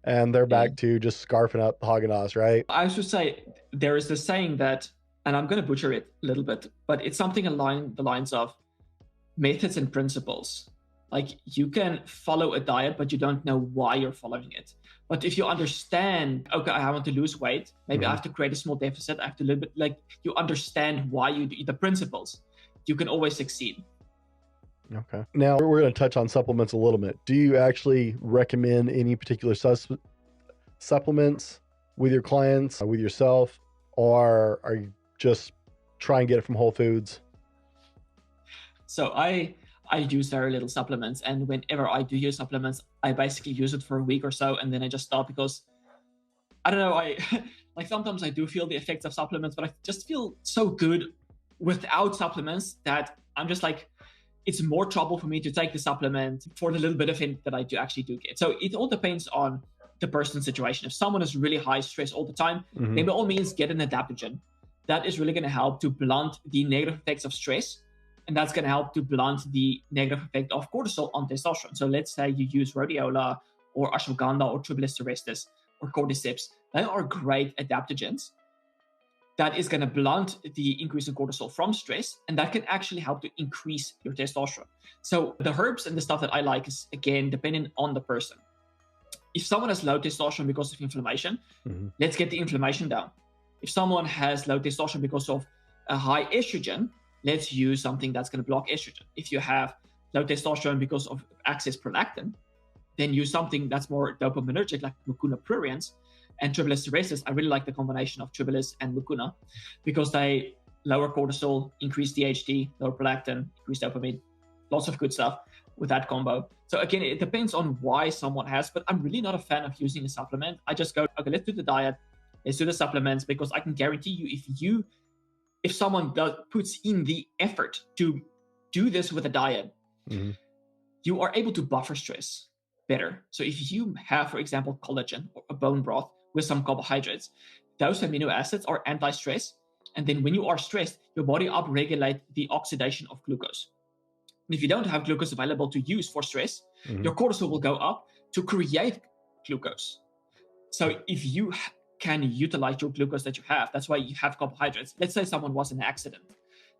And they're back to just scarfing up Haagen-Dazs, right? I should say there is this saying that, and I'm going to butcher it a little bit, but it's something along the lines of methods and principles. Like, you can follow a diet, but you don't know why you're following it. But if you understand, okay, I want to lose weight, maybe I have to create a small deficit, I have to little bit, like, you understand why you do the principles, you can always succeed. Okay. Now we're going to touch on supplements a little bit. Do you actually recommend any particular supplements with your clients, with yourself, or are you just try and get it from Whole Foods? So I use very little supplements, and whenever I do use supplements, I basically use it for a week or so, and then I just stop because I don't know. Like, sometimes I do feel the effects of supplements, but I just feel so good without supplements that I'm just like, it's more trouble for me to take the supplement for the little bit of it that I actually do get. So it all depends on the person's situation. If someone is really high stress all the time, then by all means get an adaptogen. That is really going to help to blunt the negative effects of stress. And that's going to help to blunt the negative effect of cortisol on testosterone. So let's say you use rhodiola or ashwagandha or tribulus terrestris or cordyceps. They are great adaptogens. That is going to blunt the increase in cortisol from stress, and that can actually help to increase your testosterone. So the herbs and the stuff that I like is, again, depending on the person. If someone has low testosterone because of inflammation, let's get the inflammation down. If someone has low testosterone because of a high estrogen, let's use something that's going to block estrogen. If you have low testosterone because of excess prolactin, then use something that's more dopaminergic, like mucuna pruriens and tribulus terrestris. I really like the combination of tribulus and mucuna because they lower cortisol, increase DHT, lower prolactin, increase dopamine, lots of good stuff with that combo. So again, it depends on why someone has, but I'm really not a fan of using a supplement. I just go, okay, let's do the diet, let's do the supplements, because I can guarantee you, if someone puts in the effort to do this with a diet, you are able to buffer stress better. So if you have, for example, collagen or a bone broth with some carbohydrates, those amino acids are anti-stress. And then when you are stressed, your body upregulates the oxidation of glucose. And if you don't have glucose available to use for stress, your cortisol will go up to create glucose. So if you can utilize your glucose that you have, that's why you have carbohydrates. Let's say someone was in an accident,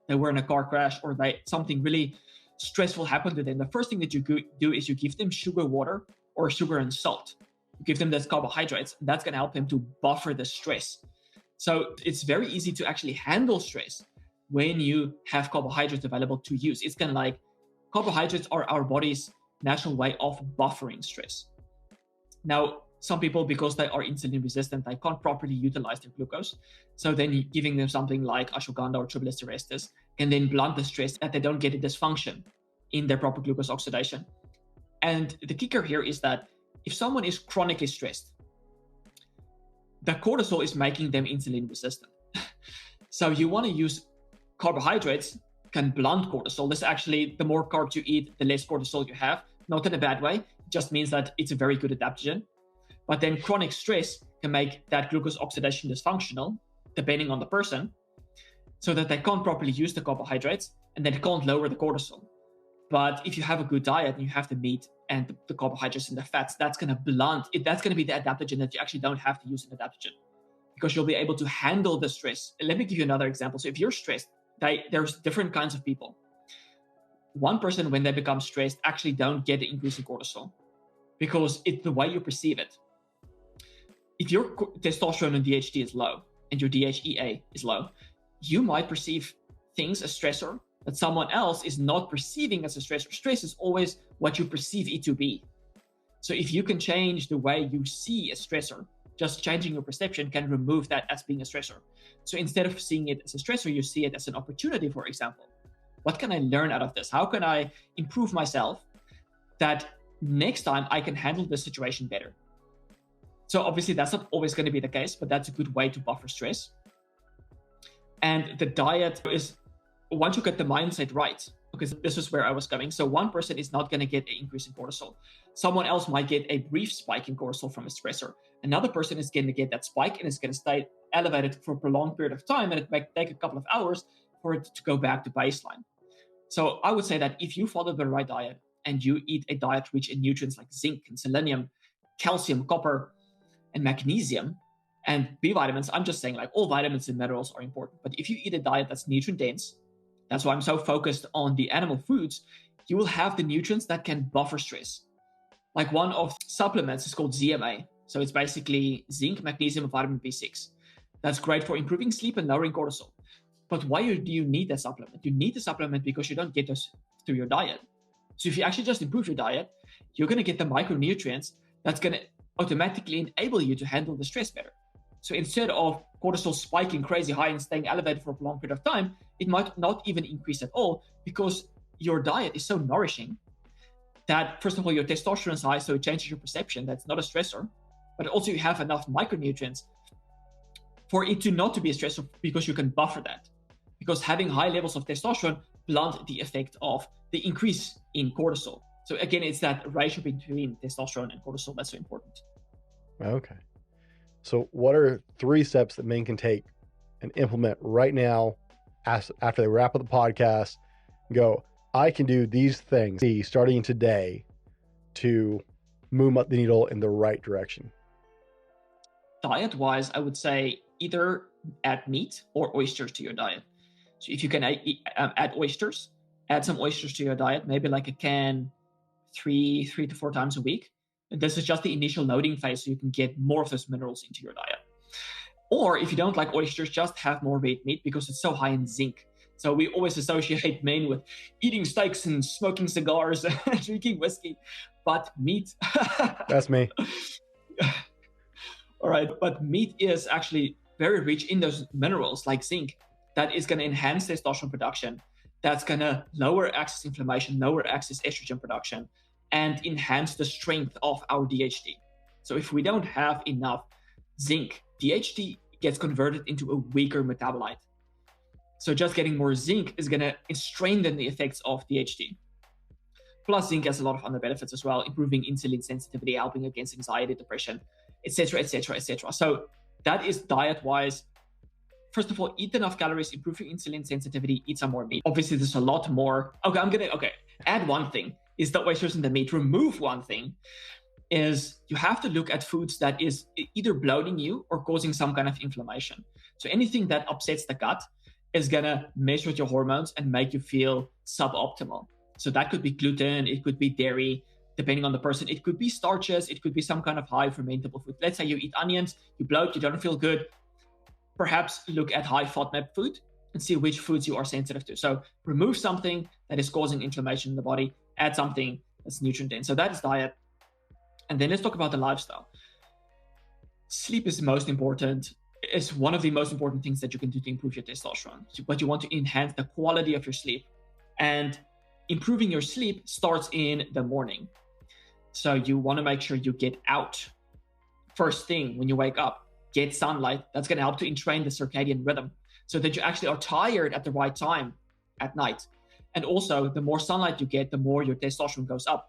they were in a car crash, or something really stressful happened to them. The first thing that you do is you give them sugar water or sugar and salt. you give them those carbohydrates, that's going to help them to buffer the stress. So it's very easy to actually handle stress when you have carbohydrates available to use. It's kind of like carbohydrates are our body's natural way of buffering stress. Now, some people, because they are insulin resistant, they can't properly utilize their glucose. So then giving them something like ashwagandha or tribulus terrestris can then blunt the stress that they don't get a dysfunction in their proper glucose oxidation. And the kicker here is that if someone is chronically stressed, the cortisol is making them insulin resistant. So you want to use carbohydrates can blunt cortisol. This actually, the more carbs you eat, the less cortisol you have. Not in a bad way. It just means that it's a very good adaptogen. But then chronic stress can make that glucose oxidation dysfunctional, depending on the person, so that they can't properly use the carbohydrates and then can't lower the cortisol. But if you have a good diet and you have the meat and the carbohydrates and the fats, that's going to blunt it. That's going to be the adaptogen that you actually don't have to use an adaptogen, because you'll be able to handle the stress. Let me give you another example. So if you're stressed, there's different kinds of people. One person, when they become stressed, actually don't get an increase in cortisol because it's the way you perceive it. If your testosterone and DHT is low and your DHEA is low, you might perceive things as stressor that someone else is not perceiving as a stressor. Stress is always what you perceive it to be. So if you can change the way you see a stressor, just changing your perception can remove that as being a stressor. So instead of seeing it as a stressor, you see it as an opportunity, for example. What can I learn out of this? How can I improve myself that next time I can handle this situation better? So obviously that's not always going to be the case, but that's a good way to buffer stress. And the diet is, once you get the mindset right, because this is where I was going. So one person is not going to get an increase in cortisol. Someone else might get a brief spike in cortisol from a stressor. Another person is going to get that spike and it's going to stay elevated for a prolonged period of time. And it might take a couple of hours for it to go back to baseline. So I would say that if you follow the right diet and you eat a diet rich in nutrients like zinc and selenium, calcium, copper, and magnesium, and B vitamins, I'm just saying like all vitamins and minerals are important. But if you eat a diet that's nutrient dense, that's why I'm so focused on the animal foods, you will have the nutrients that can buffer stress. Like one of supplements is called ZMA. So it's basically zinc, magnesium, and vitamin B6. That's great for improving sleep and lowering cortisol. But why do you need that supplement? You need the supplement because you don't get those through your diet. So if you actually just improve your diet, you're going to get the micronutrients that's going to automatically enable you to handle the stress better. So instead of cortisol spiking crazy high and staying elevated for a long period of time, it might not even increase at all because your diet is so nourishing that, first of all, your testosterone is high, so it changes your perception. That's not a stressor. But also you have enough micronutrients for it to not to be a stressor because you can buffer that. Because having high levels of testosterone blunt the effect of the increase in cortisol. So again, it's that ratio between testosterone and cortisol that's so important. Okay. So what are 3 steps that men can take and implement right now after they wrap up the podcast? Go, I can do these things starting today to move up the needle in the right direction. Diet-wise, I would say either add meat or oysters to your diet. So if you can add oysters, add some oysters to your diet, maybe like a can 3 to 4 times a week. And this is just the initial loading phase, so you can get more of those minerals into your diet. Or if you don't like oysters, just have more red meat because it's so high in zinc. So we always associate men with eating steaks and smoking cigars and drinking whiskey, but meat. That's me. All right, but meat is actually very rich in those minerals like zinc that is going to enhance testosterone production. That's going to lower excess inflammation, lower excess estrogen production, and enhance the strength of our DHT. So if we don't have enough zinc, DHT gets converted into a weaker metabolite. So just getting more zinc is going to strengthen the effects of DHT. Plus, zinc has a lot of other benefits as well, improving insulin sensitivity, helping against anxiety, depression, etc., etc., etc. So that is diet-wise. First of all, eat enough calories, improve your insulin sensitivity, eat some more meat. Obviously, there's a lot more. Add one thing is the oysters and the meat. Remove one thing is you have to look at foods that is either bloating you or causing some kind of inflammation. So anything that upsets the gut is going to mess with your hormones and make you feel suboptimal. So that could be gluten, it could be dairy, depending on the person. It could be starches, it could be some kind of high fermentable food. Let's say you eat onions, you bloat, you don't feel good. Perhaps look at high FODMAP food and see which foods you are sensitive to. So remove something that is causing inflammation in the body, add something that's nutrient dense. So that is diet. And then let's talk about the lifestyle. Sleep is most important. It's one of the most important things that you can do to improve your testosterone. But you want to enhance the quality of your sleep. And improving your sleep starts in the morning. So you want to make sure you get out first thing when you wake up. Get sunlight. That's going to help to entrain the circadian rhythm so that you actually are tired at the right time at night. And also, the more sunlight you get, the more your testosterone goes up.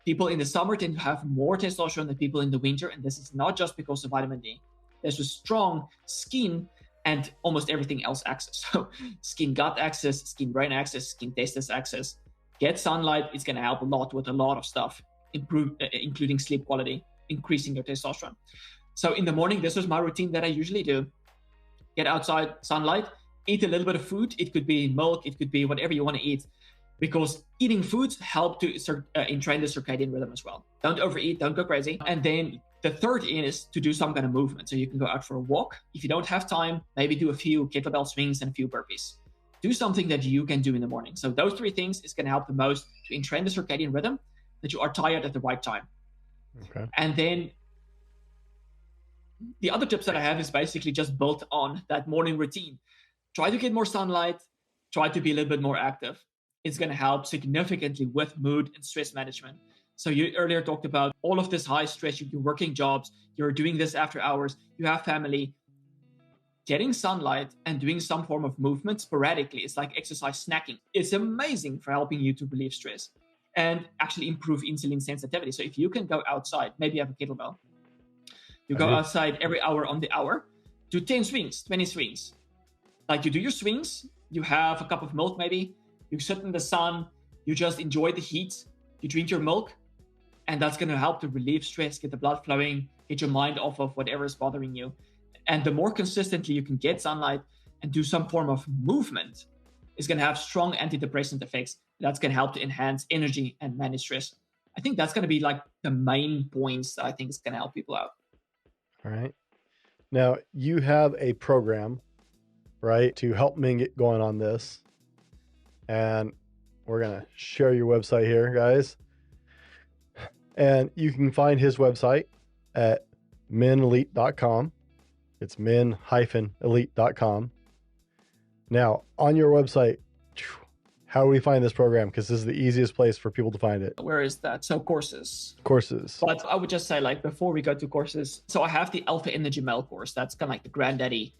People in the summer tend to have more testosterone than people in the winter. And this is not just because of vitamin D. There's a strong skin and almost everything else axis. So skin gut axis, skin brain axis, skin testis axis. Get sunlight. It's going to help a lot with a lot of stuff, including sleep quality, increasing your testosterone. So in the morning, this is my routine that I usually do. Get outside, sunlight, eat a little bit of food. It could be milk, it could be whatever you want to eat, because eating foods help to entrain the circadian rhythm as well. Don't overeat, don't go crazy. And then the third is to do some kind of movement. So you can go out for a walk. If you don't have time, maybe do a few kettlebell swings and a few burpees. Do something that you can do in the morning. So those three things is going to help the most to entrain the circadian rhythm, that you are tired at the right time. Okay. And then the other tips that I have is basically just built on that morning routine. Try to get more sunlight, try to be a little bit more active. It's going to help significantly with mood and stress management. So you earlier talked about all of this high stress, you're working jobs, you're doing this after hours, you have family. Getting sunlight and doing some form of movement sporadically, it's like exercise snacking. It's amazing for helping you to relieve stress and actually improve insulin sensitivity. So if you can go outside, maybe you have a kettlebell, you go outside every hour on the hour, do 10 swings, 20 swings. Like you do your swings, you have a cup of milk maybe, you sit in the sun, you just enjoy the heat, you drink your milk, and that's going to help to relieve stress, get the blood flowing, get your mind off of whatever is bothering you. And the more consistently you can get sunlight and do some form of movement, is going to have strong antidepressant effects. That's going to help to enhance energy and manage stress. I think that's going to be like the main points that I think is going to help people out. All right. Now you have a program, right, to help men get going on this. And we're going to share your website here, guys. And you can find his website at menelite.com. It's men-elite.com. Now, on your website, how do we find this program? Because this is the easiest place for people to find it. Where is that? So courses. Courses. But I would just say, like, before we go to courses, so I have the Alpha Energy Male course. That's kind of like the granddaddy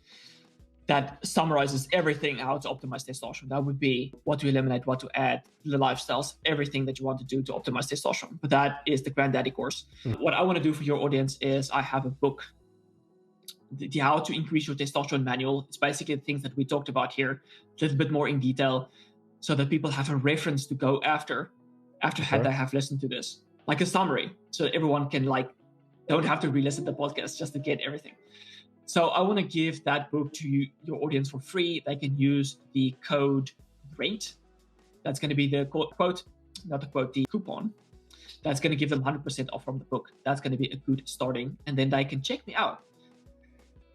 that summarizes everything, how to optimize testosterone. That would be what to eliminate, what to add, the lifestyles, everything that you want to do to optimize testosterone. But that is the granddaddy course. What I want to do for your audience is I have a book, the How to Increase Your Testosterone Manual. It's basically the things that we talked about here, a little bit more in detail, so that people have a reference to go after they have listened to this, like a summary, so everyone can don't have to re-listen to the podcast just to get everything. So I want to give that book to your audience for free. They can use the code RAINT. That's going to be the the coupon. That's going to give them 100% off from the book. That's going to be a good starting. And then they can check me out.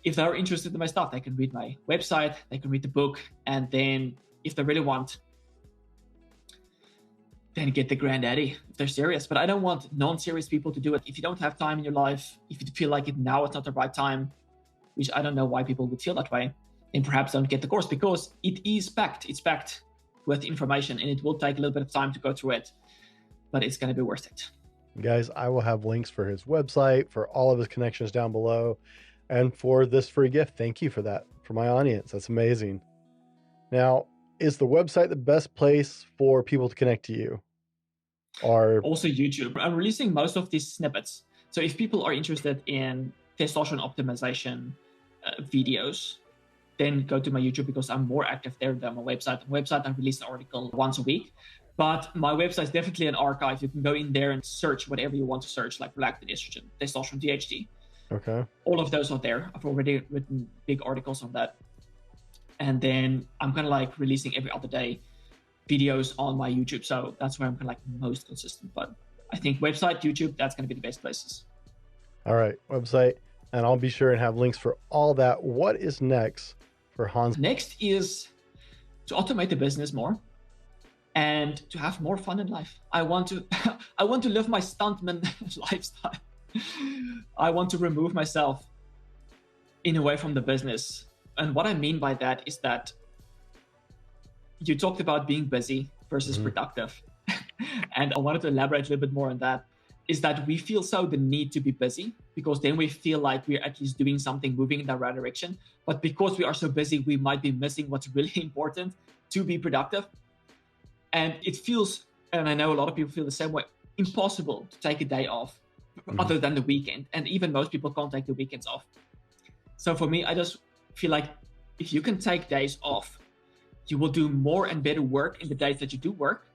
If they're interested in my stuff, they can read my website, they can read the book, and then if they really want, then get the granddaddy if they're serious. But I don't want non-serious people to do it. If you don't have time in your life, if you feel like now it's not the right time, which I don't know why people would feel that way, then perhaps don't get the course, because it is packed. It's packed with information, and it will take a little bit of time to go through it, but it's going to be worth it. Guys, I will have links for his website, for all of his connections down below, and for this free gift. Thank you for that, for my audience. That's amazing. Now, is the website the best place for people to connect to you? Or also YouTube. I'm releasing most of these snippets. So if people are interested in testosterone optimization videos, then go to my YouTube, because I'm more active there than my website. On my website, I release an article once a week, but my website is definitely an archive. You can go in there and search whatever you want to search, like prolactin, estrogen, testosterone, DHT. Okay. All of those are there. I've already written big articles on that. And then I'm kind of releasing every other day videos on my YouTube. So that's where I'm kind of most consistent. But I think website, YouTube, that's going to be the best places. All right, website, and I'll be sure and have links for all that. What is next for Hans? Next is to automate the business more and to have more fun in life. I want to live my stuntman lifestyle. I want to remove myself in a way from the business. And what I mean by that is that you talked about being busy versus productive. And I wanted to elaborate a little bit more on that, is that we feel so the need to be busy because then we feel like we're at least doing something, moving in the right direction. But because we are so busy, we might be missing what's really important to be productive. And it feels, and I know a lot of people feel the same way, impossible to take a day off other than the weekend. And even most people can't take the weekends off. So for me, I just feel like if you can take days off, you will do more and better work in the days that you do work.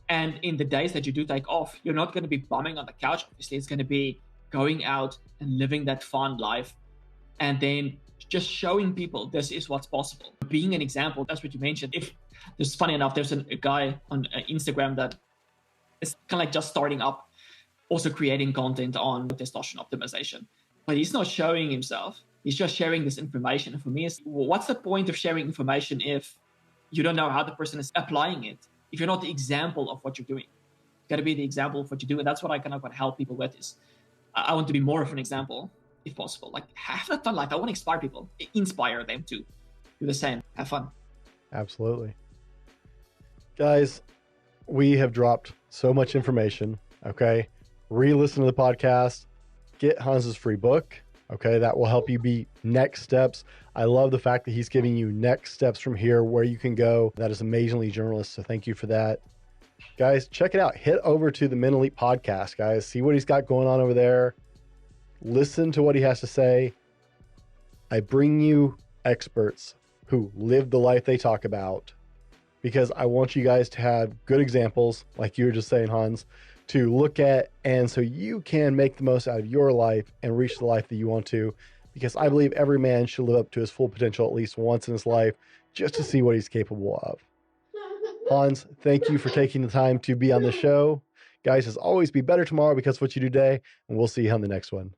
And in the days that you do take off, you're not going to be bumming on the couch. Obviously, it's going to be going out and living that fun life. And then just showing people this is what's possible. Being an example, that's what you mentioned. If there's funny enough, there's a guy on Instagram that is kind of like just starting up, also creating content on testosterone optimization. But he's not showing himself. He's just sharing this information. And for me, it's, what's the point of sharing information if you don't know how the person is applying it? If you're not the example of what you're doing, you got to be the example of what you do. And that's what I kind of want to help people with is I want to be more of an example if possible. Like have a fun life. I want to inspire people, inspire them to do the same, have fun. Absolutely. Guys, we have dropped so much information. Okay. Re-listen to the podcast, get Hans's free book. Okay. That will help you be next steps. I love the fact that he's giving you next steps from here where you can go. That is amazingly generous. So thank you for that. Guys, check it out. Hit over to the Men Elite podcast, guys. See what he's got going on over there. Listen to what he has to say. I bring you experts who live the life they talk about because I want you guys to have good examples, like you were just saying, Hans, to look at, and so you can make the most out of your life and reach the life that you want to, because I believe every man should live up to his full potential at least once in his life just to see what he's capable of. Hans, thank you for taking the time to be on the show. Guys, as always, be better tomorrow because of what you do today, and we'll see you on the next one.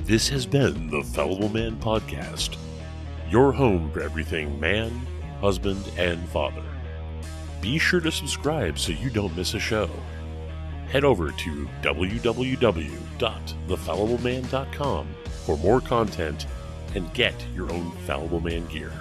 This has been the Fallible Man Podcast, your home for everything man, husband, and father. Be sure to subscribe so you don't miss a show. Head over to www.thefallibleman.com for more content and get your own Fallible Man gear.